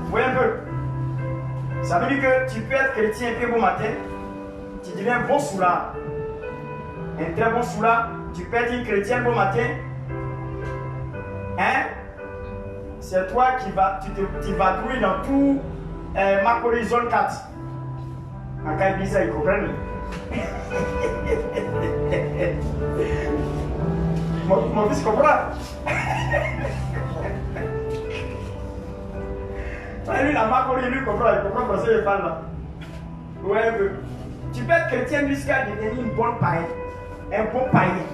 Vous voyez un peu? Ça veut dire que tu peux être chrétien et puis bon matin, tu deviens bon soulard. Un très bon soulard, tu peux être chrétien bon matin. Hein? C'est toi qui vas, tu vas trouver dans tout Macquarie zone 4. Quand il dit ça, ils comprennent. Mon fils comprend. Lui, la Macquarie, lui comprend, il comprend parce qu'il parle là. Ouais, tu peux être chrétien jusqu'à devenir une bonne païenne, un bon païen.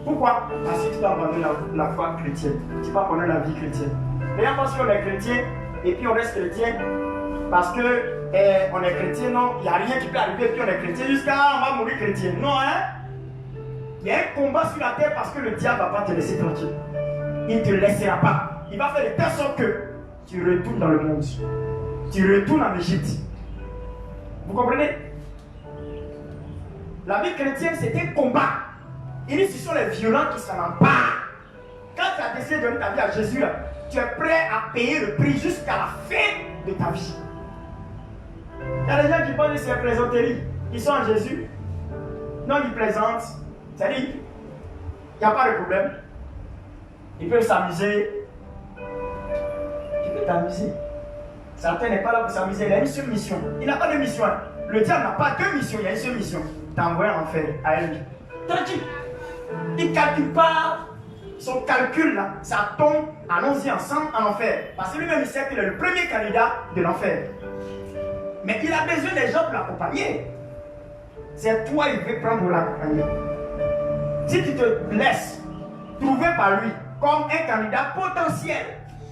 Pourquoi? Parce que tu dois abandonner la foi chrétienne. Tu vas abandonner la vie chrétienne. Les gens pensent qu'on est chrétien et puis on reste chrétien parce que on est chrétien. Non, il n'y a rien qui peut arriver et puis on est chrétien jusqu'à on va mourir chrétien. Non, hein? Il y a un combat sur la terre parce que le diable ne va pas te laisser tranquille. Il ne te laissera pas. Il va faire de telle sorte que tu retournes dans le monde. Tu retournes en Égypte. Vous comprenez? La vie chrétienne, c'est un combat. Il dit, ce sont les violents qui s'en emparent. Quand tu as décidé de donner ta vie à Jésus, là, tu es prêt à payer le prix jusqu'à la fin de ta vie. Il y a des gens qui pensent que c'est une plaisanterie. Ils sont en Jésus. Non, ils plaisantent. C'est-à-dire, il n'y a pas de problème. Ils peuvent s'amuser. Tu peux t'amuser. Satan n'est pas là pour s'amuser. Il a une seule mission. Il n'a pas de mission. Le diable n'a pas deux missions. Il a une seule mission. T'envoyer en enfer à lui. Tranquille. Il ne calcule pas son calcul là. Ça tombe. Allons-y ensemble en enfer. Parce que lui-même il sait qu'il est le premier candidat de l'enfer. Mais il a besoin des gens pour l'accompagner. c'est toi il veut prendre pour l'accompagner. Si tu te laisses trouver par lui comme un candidat potentiel,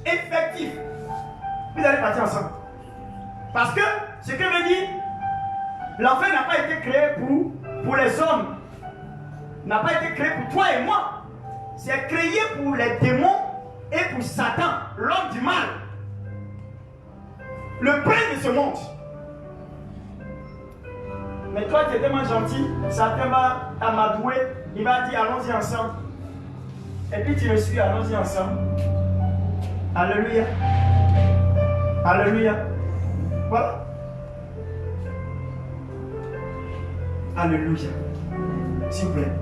effectif, vous allez partir ensemble. Parce que ce que veut dire, l'enfer n'a pas été créé pour les hommes, n'a pas été créé pour toi et moi. C'est créé pour les démons et pour Satan, l'homme du mal, le prince de ce monde. Mais toi, tu es tellement gentil, Satan va t'amadouer, il va dire allons-y ensemble. Et puis tu le suis, allons-y ensemble. Alléluia. Alléluia. Voilà. Alléluia. S'il vous plaît.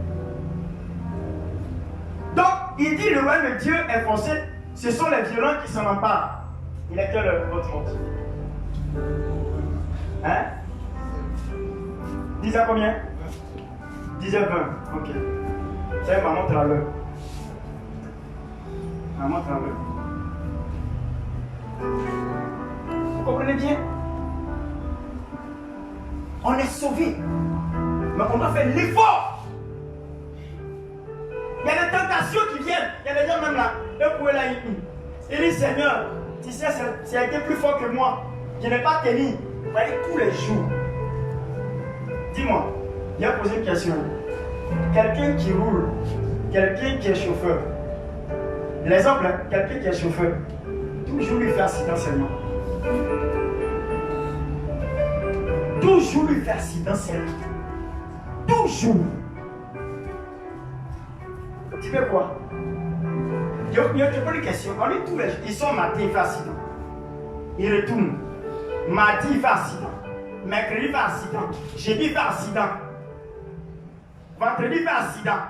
Donc, il dit le royaume de Dieu est forcé, ce sont les violents qui s'en emparent. Il est quelle heure votre montre? Hein? 10 à combien? 10h20. Ok. C'est ma montre à l'heure. Ma montre à l'heure. Vous comprenez bien? On est sauvé. Mais on doit faire l'effort. Il y a des tentations qui viennent. Il y a des gens même là. Eux pouvaient là. Il dit Seigneur, tu sais, ça a été plus fort que moi. Je n'ai pas tenu. Vous voyez, tous les jours. Dis-moi, il a posé une question. Quelqu'un qui roule, quelqu'un qui est chauffeur. L'exemple, hein, quelqu'un qui est chauffeur, toujours lui fait accident seulement. Toujours lui fait accident seulement. Toujours. Tu fais quoi? Je te pose une question. On dit tous les jours, ils sont matin, il fait accident. Il retourne. Mardi, il fait accident. Mercredi, il fait accident. Jeudi, il fait accident. Vendredi, il fait accident.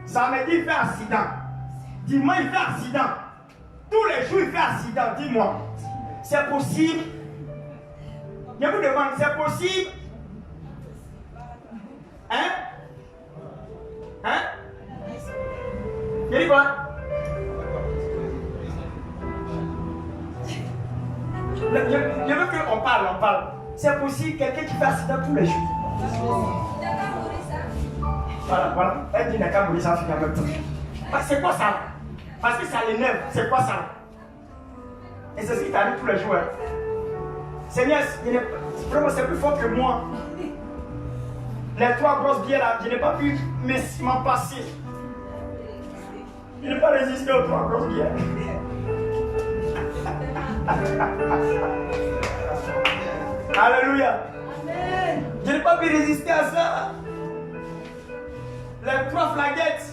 Samedi, il fait accident. Dimanche, il fait accident. Tous les jours, il fait accident. Dis-moi, c'est possible? Je vous demande, c'est possible? Hein? Hein? Il dit quoi? Je veux qu'on parle, on parle. C'est possible quelqu'un qui fait accident tous les jours. Voilà. Elle dit n'a qu'à mourir, ça fait en même temps. C'est quoi ça? Parce que ça l'énerve. C'est quoi ça? Et c'est ce qui t'arrive tous les jours. Hein. Seigneur, vraiment c'est plus fort que moi. Les 3 grosses bières là, je n'ai pas pu m'en passer. Je n'ai pas résisté aux 3 grosses bières. Alléluia. Amen. Je n'ai pas pu résister à ça. Les 3 flaguettes.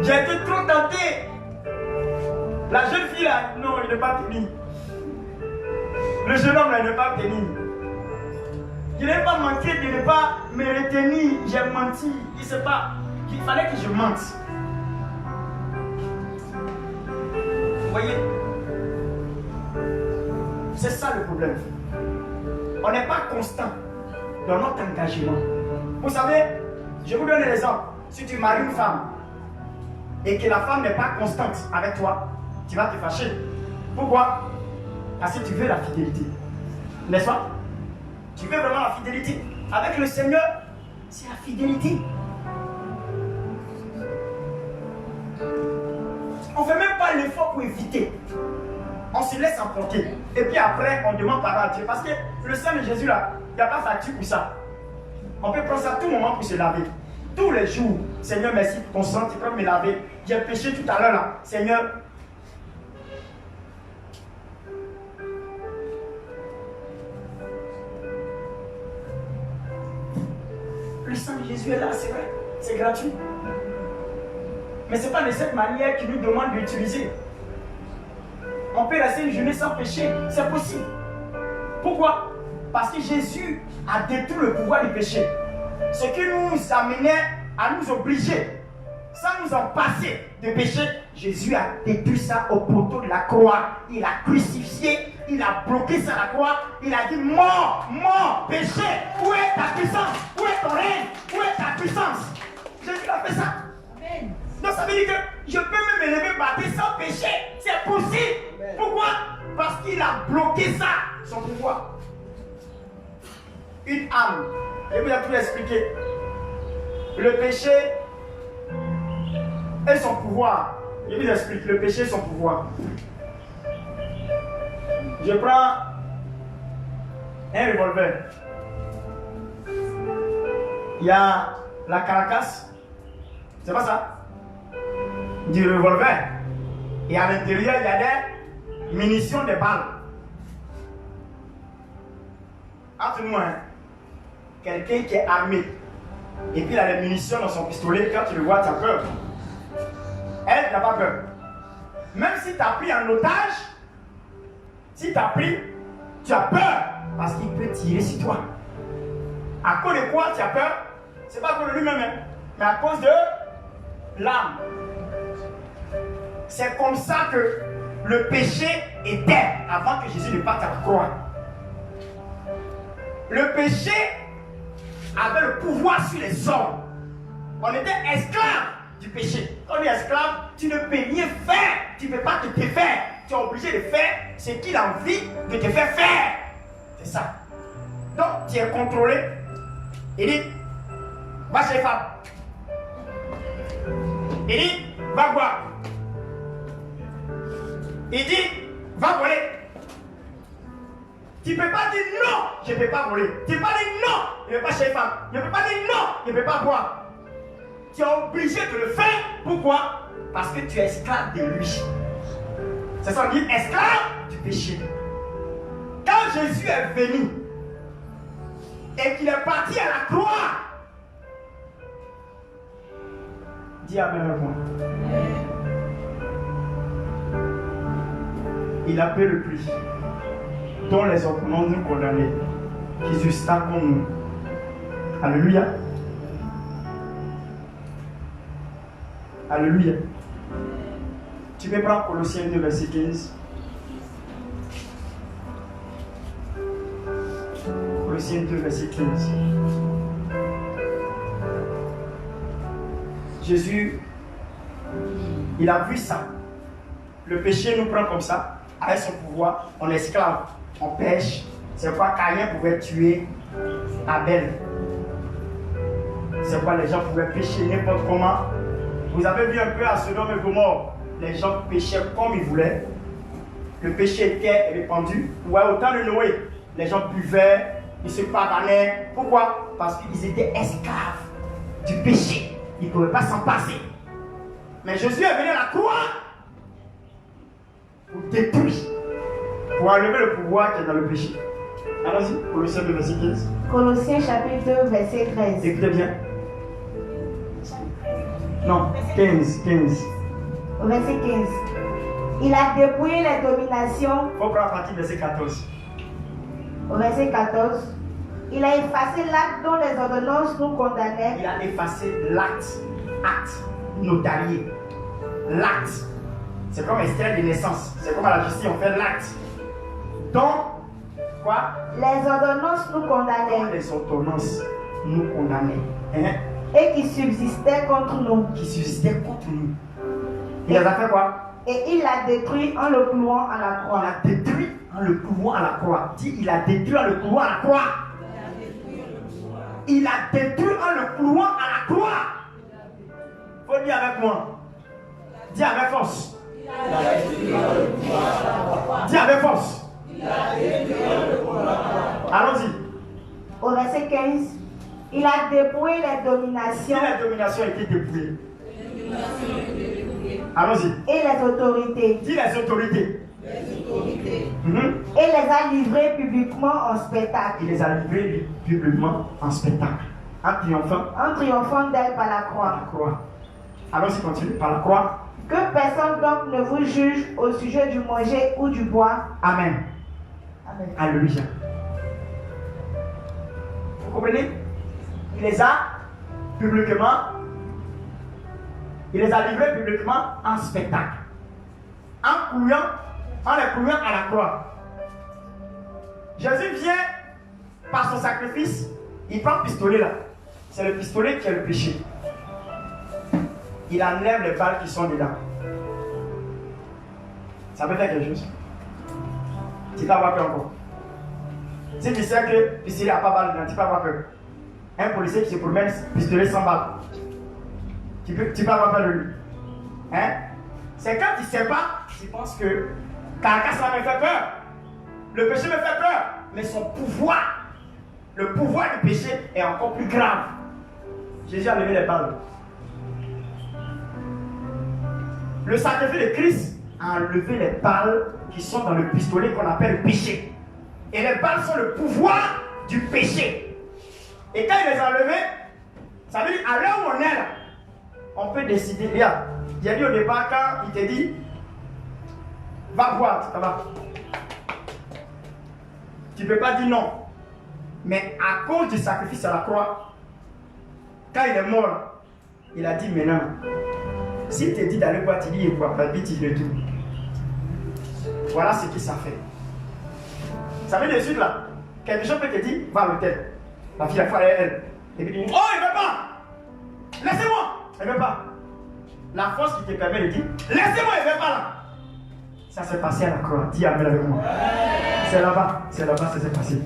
J'ai été trop tenté. La jeune fille là, non, il n'est pas tenu. Le jeune homme là, il n'est pas tenu. Je n'ai pas manqué de ne pas me retenir. J'ai menti. Il ne sait pas qu'il fallait que je mente. Vous voyez? C'est ça le problème. On n'est pas constant dans notre engagement. Vous savez, je vous donne un exemple. Si tu maries une femme et que la femme n'est pas constante avec toi, tu vas te fâcher. Pourquoi? Parce que tu veux la fidélité. N'est-ce pas? Tu veux vraiment la fidélité. Avec le Seigneur, c'est la fidélité. On ne fait même pas l'effort pour éviter. On se laisse emporter. Et puis après, on demande pardon à Dieu. Parce que le sang de Jésus, là, il n'y a pas facture pour ça. On peut prendre ça à tout moment pour se laver. Tous les jours, Seigneur, merci pour ton sang, tu peux me laver. J'ai péché tout à l'heure, là. Seigneur, le sang de Jésus est là, c'est vrai. C'est gratuit. Mais ce n'est pas de cette manière qu'il nous demande d'utiliser. On peut rester une journée sans péché, c'est possible. Pourquoi? Parce que Jésus a détruit le pouvoir du péché. Ce qui nous amenait à nous obliger, sans nous en passer de péché, Jésus a détruit ça au poteau de la croix. Il a crucifié, il a bloqué ça à la croix. Il a dit mort, mort, péché, où est ta puissance? Où est ton règne? Où est ta puissance? Jésus a fait ça. Amen. Donc ça veut dire que je peux même me lever battre sans péché. C'est possible. Amen. Pourquoi? parce qu'il a bloqué ça, son pouvoir. Une âme. Et vous avez tout expliqué. Le péché et son pouvoir. Je vous explique. Le péché et son pouvoir. Je prends un revolver. Il y a la caracasse. C'est pas ça? Du revolver. Et à l'intérieur, il y a des munitions, des balles. Entre nous, hein, quelqu'un qui est armé, et puis il a les munitions dans son pistolet, quand tu le vois, tu as peur. Elle n'a pas peur. Même si tu as pris un otage, si tu as pris, tu as peur, parce qu'il peut tirer sur toi. À cause de quoi tu as peur? C'est pas à cause de lui-même, hein, mais à cause de l'âme. C'est comme ça que le péché était avant que Jésus ne parte à la croix. Le péché avait le pouvoir sur les hommes. On était esclaves du péché. Quand on est esclave, tu ne peux rien faire. Tu ne peux pas te défaire. Tu es obligé de faire ce qu'il a envie de te faire faire. C'est ça. Donc, tu es contrôlé. Il dit, va chez les femmes. Il dit, va boire. Il dit, va voler. Tu ne peux pas dire non, je ne peux pas voler. Tu ne peux pas dire non, je ne vais pas chez les femmes. Je ne peux pas dire non, je ne peux pas boire. Tu es obligé de le faire. Pourquoi? Parce que tu es esclave de lui. C'est ça, on dit esclave du péché. Quand Jésus est venu et qu'il est parti à la croix, dis Amen avec moi. Il a payé le prix dont les ordonnances nous condamnaient, qui justa comme nous. Alléluia. Alléluia. Tu peux prendre Colossiens 2, verset 15. Colossiens 2, verset 15. Jésus, il a vu ça. Le péché nous prend comme ça. Avec son pouvoir, on est esclave, on pêche. C'est pourquoi Caïn pouvait tuer Abel. C'est pourquoi les gens pouvaient pécher n'importe comment. Vous avez vu un peu à Sodome et Gomorrhe, les gens péchaient comme ils voulaient. Le péché était répandu. Ouais, au temps de Noé, les gens buvaient, ils se pardonnaient. Pourquoi? Parce qu'ils étaient esclaves du péché. Ils ne pouvaient pas s'en passer. Mais Jésus est venu à la croix pour détruire, pour enlever le pouvoir qui est dans le péché. Allons-y, Colossiens 2, verset 15. Colossiens chapitre 2, verset 13. Écoutez bien. Non, 15. Verset 15. Il a dépouillé les dominations. Il faut prendre à partir du verset 14. Au verset 14. Il a effacé l'acte dont les ordonnances nous condamnaient. Il a effacé l'acte, notarié. L'acte. C'est comme extrait de naissance. C'est comme à la justice, on fait l'acte. Donc, quoi? Les ordonnances nous condamnaient. Les ordonnances nous condamnaient. Hein? Et qui subsistaient contre nous. Qui subsistaient contre nous. Il les a fait quoi? Et il l'a détruit en le clouant à la croix. Il l'a détruit en le clouant à la croix. Dis, il a détruit en le clouant à la croix. Il a détruit en le clouant à la croix. Faut dire avec moi. Dis avec force. Dis avec force. Allons-y. Au verset 15. Il a dépouillé les dominations. Et les dominations ont été dépouillées. Allons-y. Et les autorités. Dis les autorités. Et les a livrées publiquement en spectacle. Il les a livrées publiquement en spectacle. En triomphant d'elle par la croix. La croix. Allons-y, continue. Par la croix. Que personne donc ne vous juge au sujet du manger ou du boire. Amen. Amen. Alléluia. Vous comprenez? Il les a publiquement. Il les a livrés publiquement en spectacle. En les clouant à la croix. Jésus vient par son sacrifice. Il prend le pistolet là. C'est le pistolet qui est le péché. Il enlève les balles qui sont dedans. Ça peut faire quelque chose. tu peux avoir peur encore. Si tu sais que le pistolet n'a pas balle dedans, tu peux avoir peur. Un policier qui se promène, pistolet sans balle, tu peux avoir peur de lui. Hein? C'est quand tu ne sais pas, tu penses que carcasse là me fait peur. Le péché me fait peur, mais son pouvoir, le pouvoir du péché est encore plus grave. Jésus a levé les balles. Le sacrifice de Christ a enlevé les balles qui sont dans le pistolet qu'on appelle le péché. Et les balles sont le pouvoir du péché. Et quand il les a enlevées, ça veut dire à l'heure où on est là, on peut décider. Regarde, j'ai dit au départ, quand il te dit va boire, ça va. Tu ne peux pas dire non. Mais à cause du sacrifice à la croix, quand il est mort, il a dit maintenant, s'il te dit d'aller boire, tu dis il boit, vite il retourne. Voilà ce que ça fait. Ça veut dire de suite là, quelque chose peut te dire, va à l'hôtel. La fille a fait elle. Et puis il dit, oh il ne veut pas. Laissez-moi. Elle ne veut pas. La force qui te permet de dire, laissez-moi, il ne veut pas là. Ça s'est passé à la croix. Dis amen avec moi. C'est là-bas ça s'est passé.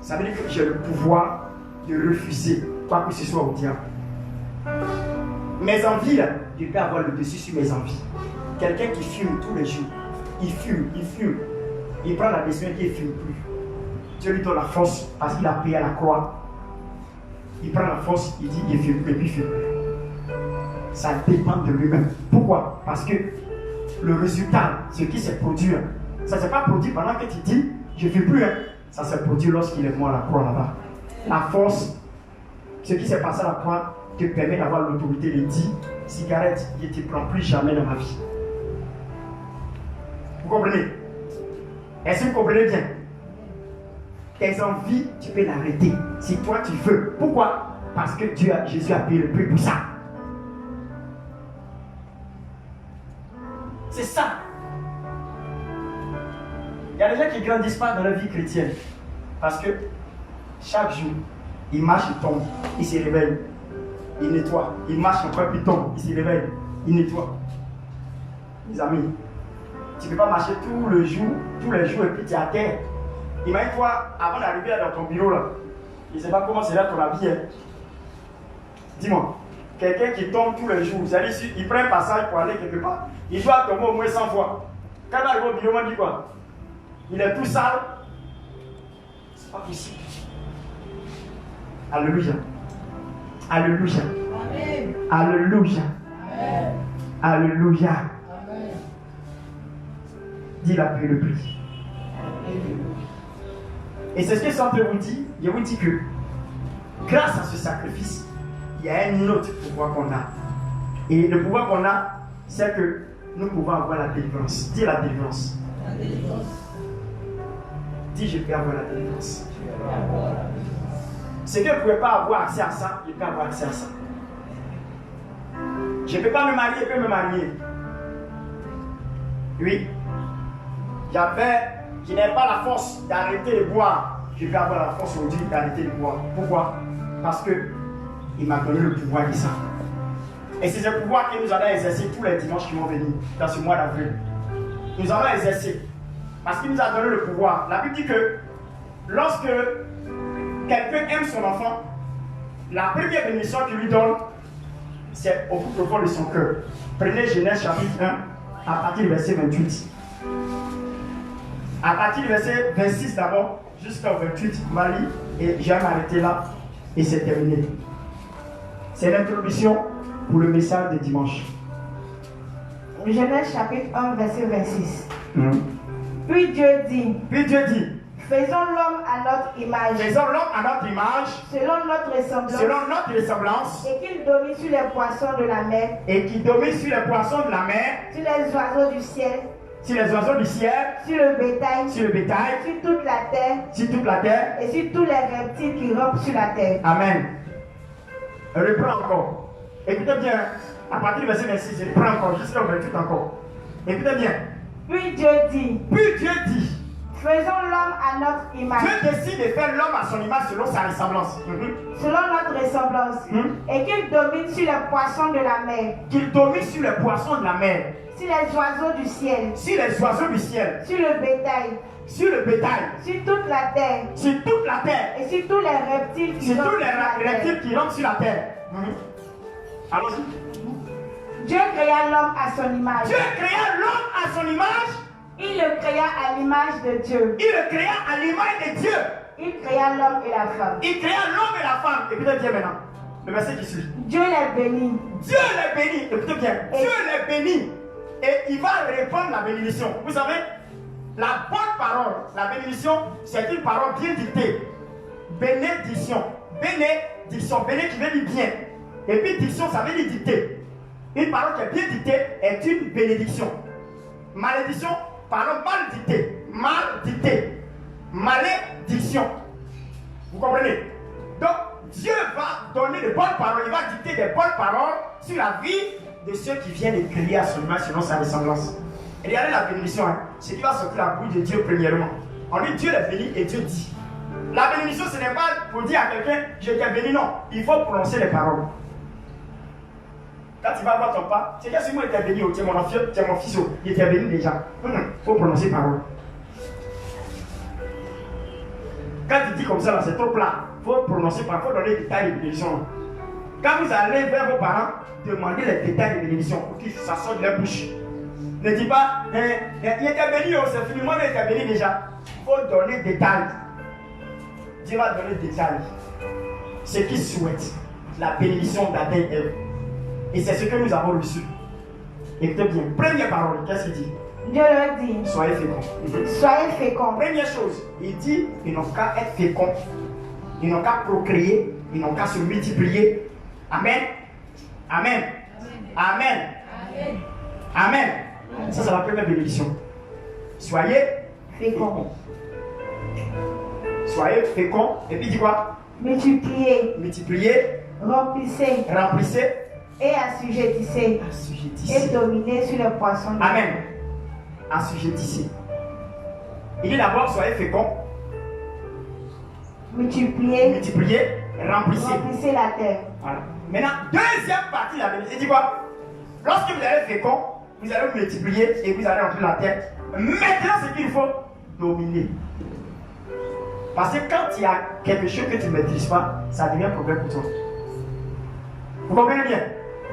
Ça veut dire que j'ai le pouvoir de refuser quoi que ce soit au diable. Mes envies là, je peux avoir le dessus sur mes envies. Quelqu'un qui fume tous les jours, il fume, il prend la décision qu'il ne fume plus. Dieu lui donne la force parce qu'il a payé à la croix. Il prend la force, il dit il ne fume plus, et puis il fume plus. Ça dépend de lui-même. Pourquoi? Parce que le résultat, ce qui s'est produit, ça ne s'est pas produit pendant que tu dis je ne fume plus. Ça s'est produit lorsqu'il est mort à la croix là-bas. La force, ce qui s'est passé à la croix, te permet d'avoir l'autorité de dire cigarette, je ne te prends plus jamais dans ma vie. Vous comprenez? Est-ce que vous comprenez bien? Tes envies, tu peux l'arrêter si toi tu veux. Pourquoi? Parce que Jésus a payé le prix pour ça. C'est ça. Il y a des gens qui ne grandissent pas dans leur vie chrétienne parce que chaque jour, ils marchent, ils tombent, ils se réveillent, ils nettoient. Ils marchent encore, puis ils tombent, ils se réveillent, ils nettoient. Mes amis, tu ne peux pas marcher tous les jours, et puis tu es à terre. Imagine-toi, avant d'arriver dans ton bureau, là, je ne sais pas comment c'est là ton habit. Dis-moi, quelqu'un qui tombe tous les jours, c'est-à-dire il prend un passage pour aller quelque part, il doit tomber au moins 100 fois. Quand il arrive au bureau, on dit quoi? Il est tout sale. C'est pas possible. Alléluia. Alléluia. Amen. Alléluia. Amen. Alléluia. Amen. Dis la paix le prix. Et c'est ce que je suis en train de vous dire. Je vous dis que grâce à ce sacrifice, il y a un autre pouvoir qu'on a. Et le pouvoir qu'on a, c'est que nous pouvons avoir la délivrance. Dis la délivrance. La délivrance. Dis je peux avoir la délivrance. C'est que je ne pouvais pas avoir accès à ça, je peux avoir accès à ça. Je ne peux pas me marier, je peux me marier. Oui. Je n'ai pas la force d'arrêter de boire. Je vais avoir la force aujourd'hui d'arrêter de boire. Pourquoi? Parce que il m'a donné le pouvoir de ça. Et c'est ce pouvoir que nous allons exercer tous les dimanches qui vont venir dans ce mois d'avril. Nous allons exercer. Parce qu'il nous a donné le pouvoir. La Bible dit que lorsque quelqu'un aime son enfant, la première bénédiction qu'il lui donne, c'est au plus profond de son cœur. Prenez Genèse chapitre 1, à partir du verset 28. À partir du verset 26 d'abord, jusqu'au 28, Marie, et je vais m'arrêter là, et c'est terminé. C'est l'introduction pour le message de dimanche. Genèse chapitre 1, verset 26. Puis Dieu dit, faisons l'homme à notre image. Faisons l'homme à notre image. Selon notre ressemblance. Selon notre ressemblance. Et qu'il domine sur les poissons de la mer. Et qu'il domine sur les poissons de la mer. Sur les oiseaux du ciel. Sur les oiseaux du ciel. Sur le bétail. Sur le bétail. Sur toute la terre. Sur toute la terre. Et sur tous les reptiles qui rampent sur la terre. Amen. Reprends encore. Écoutez bien. À partir du verset 26, je reprends encore. Jusqu'au 28 encore. Écoutez bien. Puis Dieu dit. Faisons l'homme à notre image. Dieu décide de faire l'homme à son image selon sa ressemblance. Selon notre ressemblance. Et qu'il domine sur les poissons de la mer. Qu'il domine sur les poissons de la mer. Sur les oiseaux du ciel. Sur les oiseaux du ciel. Sur le bétail. Sur le bétail. Sur toute la terre. Sur toute la terre. Et sur tous les reptiles qui sur tous les reptiles qui rentrent sur la terre. Allons-y. Dieu créa l'homme à son image. Dieu créa l'homme à son image. Il le créa à l'image de Dieu. Il le créa à l'image de Dieu. Il créa l'homme et la femme. Il créa l'homme et la femme. Écoutez bien maintenant. Le verset qui suit. Dieu les bénit. Dieu les bénit. Écoutez bien. Dieu les bénit. Et il va répandre la bénédiction. Vous savez, la bonne parole, la bénédiction, c'est une parole bien dictée. Bénédiction. Bénédiction. Béné qui veut dire bien. Et puis diction, ça veut dire dicter. Une parole qui est bien dictée est une bénédiction. Malédiction, parole mal dictée. Mal dictée. Malédiction. Vous comprenez? Donc, Dieu va donner de bonnes paroles. Il va dicter des bonnes paroles sur la vie de ceux qui viennent de créer à son image selon sa ressemblance. Et regardez la bénédiction. Ce qui va sortir la bouche de Dieu premièrement. En lui, Dieu les bénit et Dieu dit. La bénédiction, ce n'est pas pour dire à quelqu'un, je t'ai béni, non. Il faut prononcer les paroles. Quand tu vas voir ton père, c'est que si moi j'étais béni, tu es mon fils, il était béni déjà. Il faut prononcer parole. Quand tu dis comme ça, c'est trop plat. Il faut prononcer parole, il faut donner des détails de bénédiction. Quand vous allez vers vos parents, demandez les détails de bénédiction pour que ça sorte de leur bouche. Ne dis pas, il était béni, c'est fini, moi il était béni déjà. Il faut donner des détails. Dieu va donner des détails. Ce qu'il souhaite, la bénédiction d'Adam et Ève. Et c'est ce que nous avons reçu. Écoutez bien. Première parole, qu'est-ce qu'il dit? Dieu leur dit. Soyez féconds. Soyez féconds. Première chose, il dit, ils n'ont qu'à être féconds. Ils n'ont qu'à procréer. Ils n'ont qu'à se multiplier. Amen. Amen. Amen. Amen. Ça, c'est la première bénédiction. Soyez féconds. Soyez féconds. Et puis, il dit quoi? Multipliez. Multipliez. Remplissez. Remplissez. Et assujettissez. Assujettissez. Et dominez sur les poissons. Amen. Assujettissez. Il dit d'abord, soyez féconds. Multipliez. Multipliez. Remplissez. Remplissez la terre. Voilà. Maintenant, deuxième partie de la bénédiction. Il dit quoi? Lorsque vous allez fécond, vous allez multiplier et vous allez remplir la terre. Maintenant, ce qu'il faut, dominer. Parce que quand il y a quelque chose que tu ne maîtrises pas, ça devient un problème pour toi. Vous comprenez bien?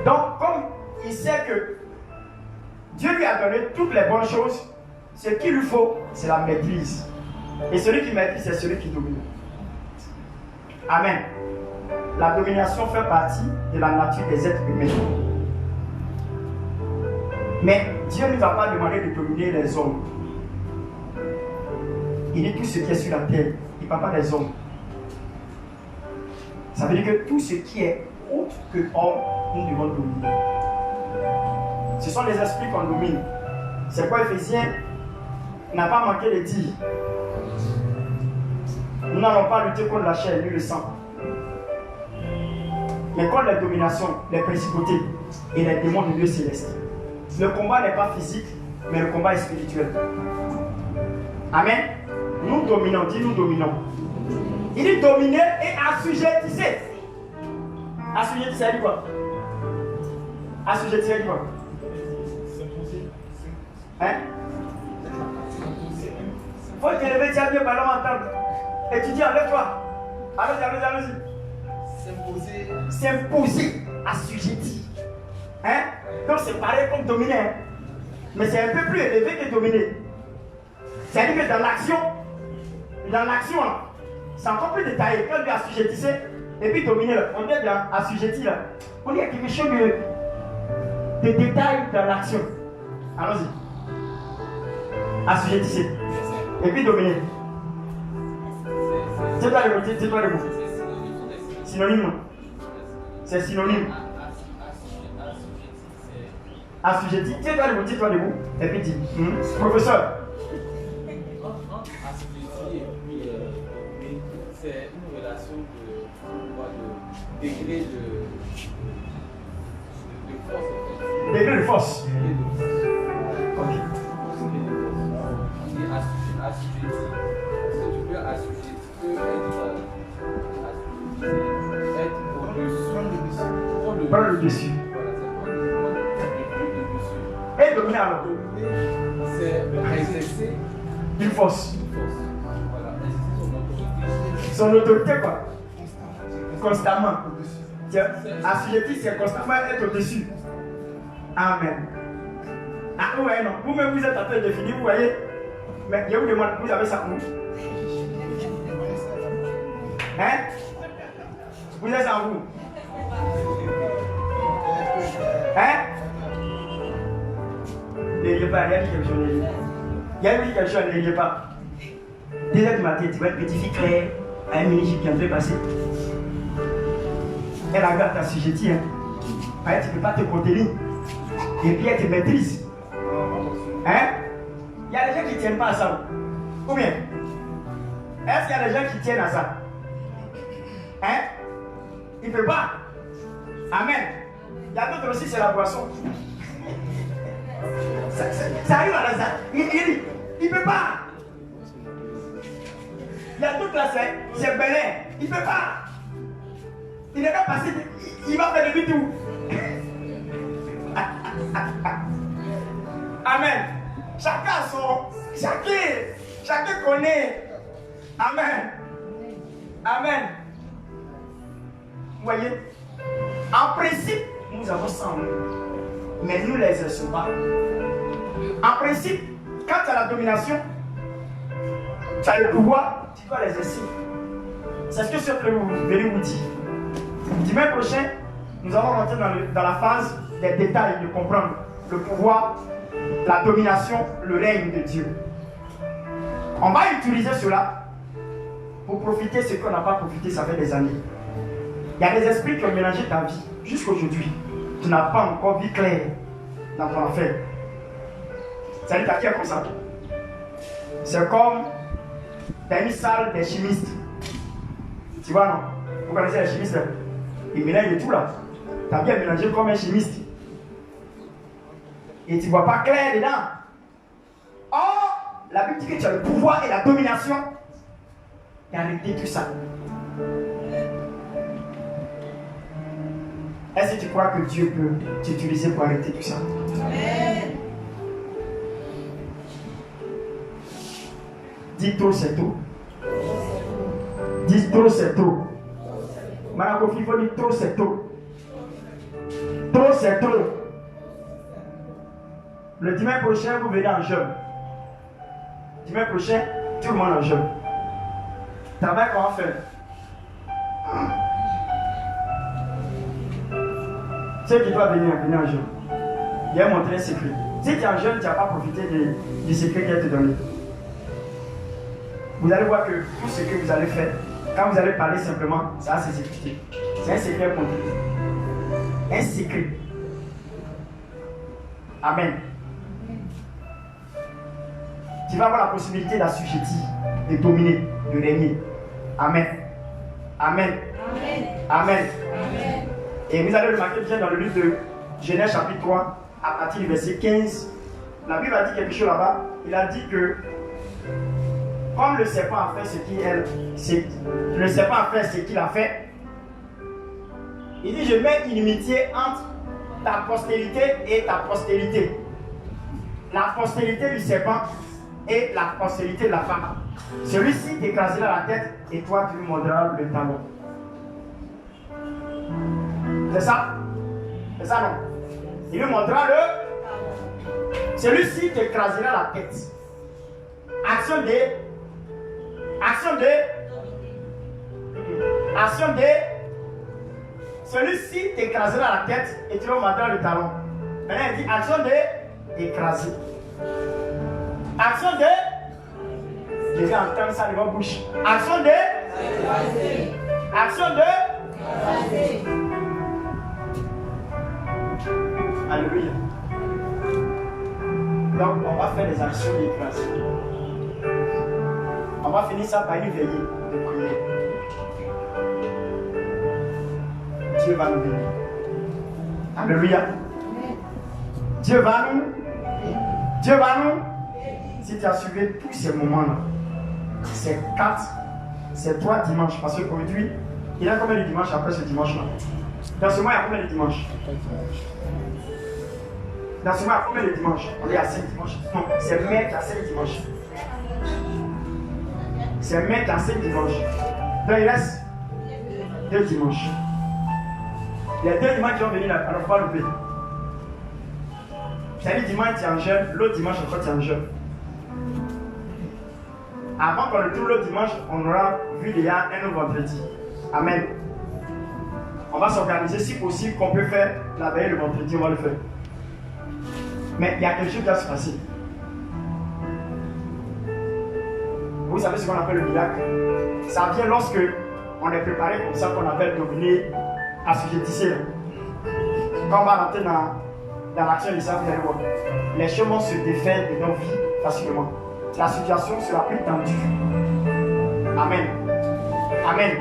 Donc, comme il sait que Dieu lui a donné toutes les bonnes choses, ce qu'il lui faut, c'est la maîtrise. Et celui qui maîtrise, c'est celui qui domine. Amen. La domination fait partie de la nature des êtres humains. Mais Dieu ne va pas demander de dominer les hommes. Il dit tout ce qui est sur la terre. Il ne parle pas des hommes. Ça veut dire que tout ce qui est autre que homme, nous devons dominer. Ce sont les esprits qu'on domine. C'est quoi Éphésiens n'a pas manqué de dire. Nous n'allons pas lutter contre la chair ni le sang, mais contre les dominations, les principautés et les démons du lieu céleste. Le combat n'est pas physique, mais le combat est spirituel. Amen. Nous dominons, dis nous dominons. Il dit dominer et assujettissez. Assujettissez, ça dit quoi? Assujettissez, ça dit quoi? Hein? Faut te lever, tu as bien parlé en table. Et tu dis, enlève-toi. Allez-y. S'imposer, assujetti. Hein? Donc c'est pareil comme dominer. Hein? Mais c'est un peu plus élevé que dominer. C'est-à-dire que dans l'action, c'est encore plus détaillé. Quand on dit assujettissez, et puis dominer, on dit bien assujetti là. On dit quelque chose de détail dans l'action. Allons-y. Assujettissez. Et puis dominer. Dis-toi le mot. Synonyme. C'est synonyme. Assujetti. Dis-toi le mot. Et puis dis. Professeur. C'est une relation de degré de force. Degré de force. Ok. On dit assujetti. Est-ce que tu peux assujetter, tu peux être au-dessus. Prendre le dessus. Voilà, c'est prendre le dessus. Et dominer alors. C'est exercer Une force. une force. Voilà, exercer Son autorité quoi. Constamment. Tiens, assujetti, c'est constamment être au-dessus. Amen. Ah ouais, non. Vous-même, vous êtes en train de définir, vous voyez. Mais je vous demande, vous avez ça où? Hein? Vous êtes en vous? Hein? N'ayez pas, il y a dit quelque chose. Il y a dit quelque chose, n'ayez pas. 2h du matin, tu vois une petite fille claire à un mini-jeep qui est en train de passer. Elle regarde ta assujettie, hein. Tu ne peux pas te contenir. Et puis elle te maîtrise. Hein? Il y a des gens qui ne tiennent pas à ça. Ou bien? Est-ce qu'il y a des gens qui tiennent à ça? Hein? Il ne peut pas. Amen. Il y a d'autres aussi, c'est la boisson. Ça arrive à la salle. Il ne peut pas. Il y a d'autres là, c'est Belin. Il ne peut pas. Il n'est pas passé. Il va faire demi-tour. Amen. Chacun a son. Chacun connaît. Amen. Amen. Vous voyez? En principe, nous avons ça en nous. Mais nous ne l'exerçons pas. En principe, quand tu as la domination, tu as le pouvoir, tu dois l'exercer. C'est ce que je vais vous dire. Dimanche prochain, nous allons rentrer dans la phase des détails de comprendre le pouvoir, la domination, le règne de Dieu. On va utiliser cela pour profiter de ce qu'on n'a pas profité, ça fait des années. Il y a des esprits qui ont mélangé ta vie jusqu'aujourd'hui. Tu n'as pas encore vu clair dans ton affaire. Ça dit, t'as qui est comme ça? C'est comme t'as une salle des chimistes. Tu vois, non? Vous connaissez les chimistes? Ils mélangent de tout là. Tu as bien mélangé comme un chimiste. Et tu ne vois pas clair dedans. Or, la Bible dit que tu as le pouvoir et la domination d'arrêter tout ça. Est-ce que tu crois que Dieu peut t'utiliser pour arrêter tout ça? Amen. Dis trop, c'est trop. Dis trop, c'est trop. Madame Kofi, il faut dire trop, c'est trop. Trop, c'est trop. Le dimanche prochain, vous venez en jeûne. Dimanche prochain, tout le monde en jeûne. Travail qu'on va faire. Ceux qui doivent venir en jeûne. Il a montré un secret. Si tu es en jeûne, tu n'as pas profité du secret qu'il a te donné. Vous allez voir que tout ce que vous allez faire, quand vous allez parler simplement, ça va s'exécuter. C'est un secret pour vous. Un secret. Amen. Tu vas avoir la possibilité d'assujettir, de dominer, de régner. Amen. Amen. Amen. Amen. Amen. Et vous allez remarquer bien dans le livre de Genèse chapitre 3, à partir du verset 15, la Bible a dit quelque chose là-bas. Il a dit que comme le serpent a fait ce qu'il a fait, il dit, je mets une inimitié entre ta postérité et ta postérité. La postérité du serpent et la postérité de la femme. Celui-ci t'écrasera la tête et toi tu lui mordras le talon. C'est ça? C'est ça, non? Il lui mordra le... Celui-ci t'écrasera la tête. Action de... Celui-ci t'écrasera la tête et tu lui mordras le talon. Maintenant il dit action de... écraser. Action de... Je vais entendre ça de ma bouche. Action de... écraser. Action de... écraser. Alléluia. Donc on va faire des actions d'écraser. On va finir ça par une veillée de prière. Dieu va nous bénir. Alléluia. Dieu va nous. si tu as suivi tous ces moments-là, c'est 3 dimanches. Parce qu'aujourd'hui, il y a combien de dimanches après ce dimanche-là? Dans ce mois, il y a combien de dimanches? Dans ce mois, il y a combien de dimanches? On est à 5 dimanches. Non, c'est mai qui a 5 dimanches. C'est mai qui a 5 dimanches. Donc il reste 2 dimanches. Il y a 2 dimanches qui vont venir là, alors il ne faut pas louper. C'est-à-dire dimanche tu es en jeûne, l'autre dimanche encore tu es en jeûne. Avant qu'on retourne l'autre dimanche, on aura vu déjà un autre vendredi. Amen. On va s'organiser si possible qu'on peut faire la veille le vendredi, on va le faire. Mais il y a quelque chose qui va se passer. Vous savez ce qu'on appelle le miracle? Ça vient lorsque on est préparé comme ça qu'on appelle dominer, assujettisser. Quand on va rentrer dans l'action de ça, vous allez voir. Les choses vont se défaire de nos vies facilement. La situation sera plus tendue. Amen. Amen.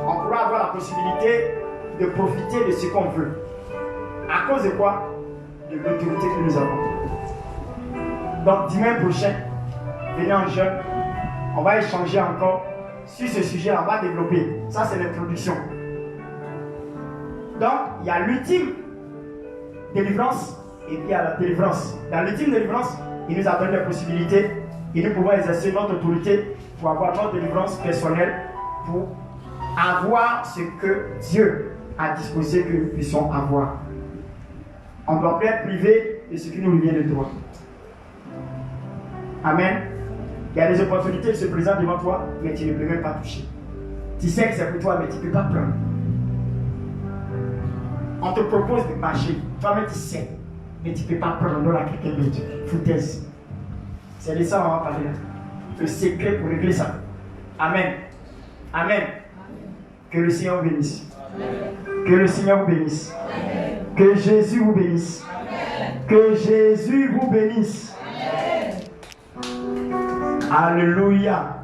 On pourra avoir la possibilité de profiter de ce qu'on veut. À cause de quoi? De l'autorité que nous avons. Donc dimanche prochain, venez en jeûne, on va échanger encore sur ce sujet, on va développer. Ça c'est l'introduction. Donc il y a l'ultime délivrance et puis il y a la délivrance. Dans l'ultime délivrance, il nous a donné la possibilité et nous pouvons exercer notre autorité pour avoir notre délivrance personnelle, pour avoir ce que Dieu a disposé que nous puissions avoir. On ne doit pas être privé de ce qui nous vient de droit. Amen. Il y a des opportunités qui se présentent devant toi, mais tu ne peux même pas toucher. Tu sais que c'est pour toi, mais tu ne peux pas prendre. On te propose de marcher, toi-même tu sais, mais tu ne peux pas prendre dans la quelqu'un d'autre. Foutaise. C'est de ça qu'on va parler là. Le secret pour régler ça. Amen. Amen. Que le Seigneur vous bénisse. Amen. Que le Seigneur vous bénisse. Amen. Que Jésus vous bénisse. Amen. Que Jésus vous bénisse. Amen. Alléluia.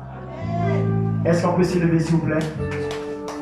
Est-ce qu'on peut se lever s'il vous plaît?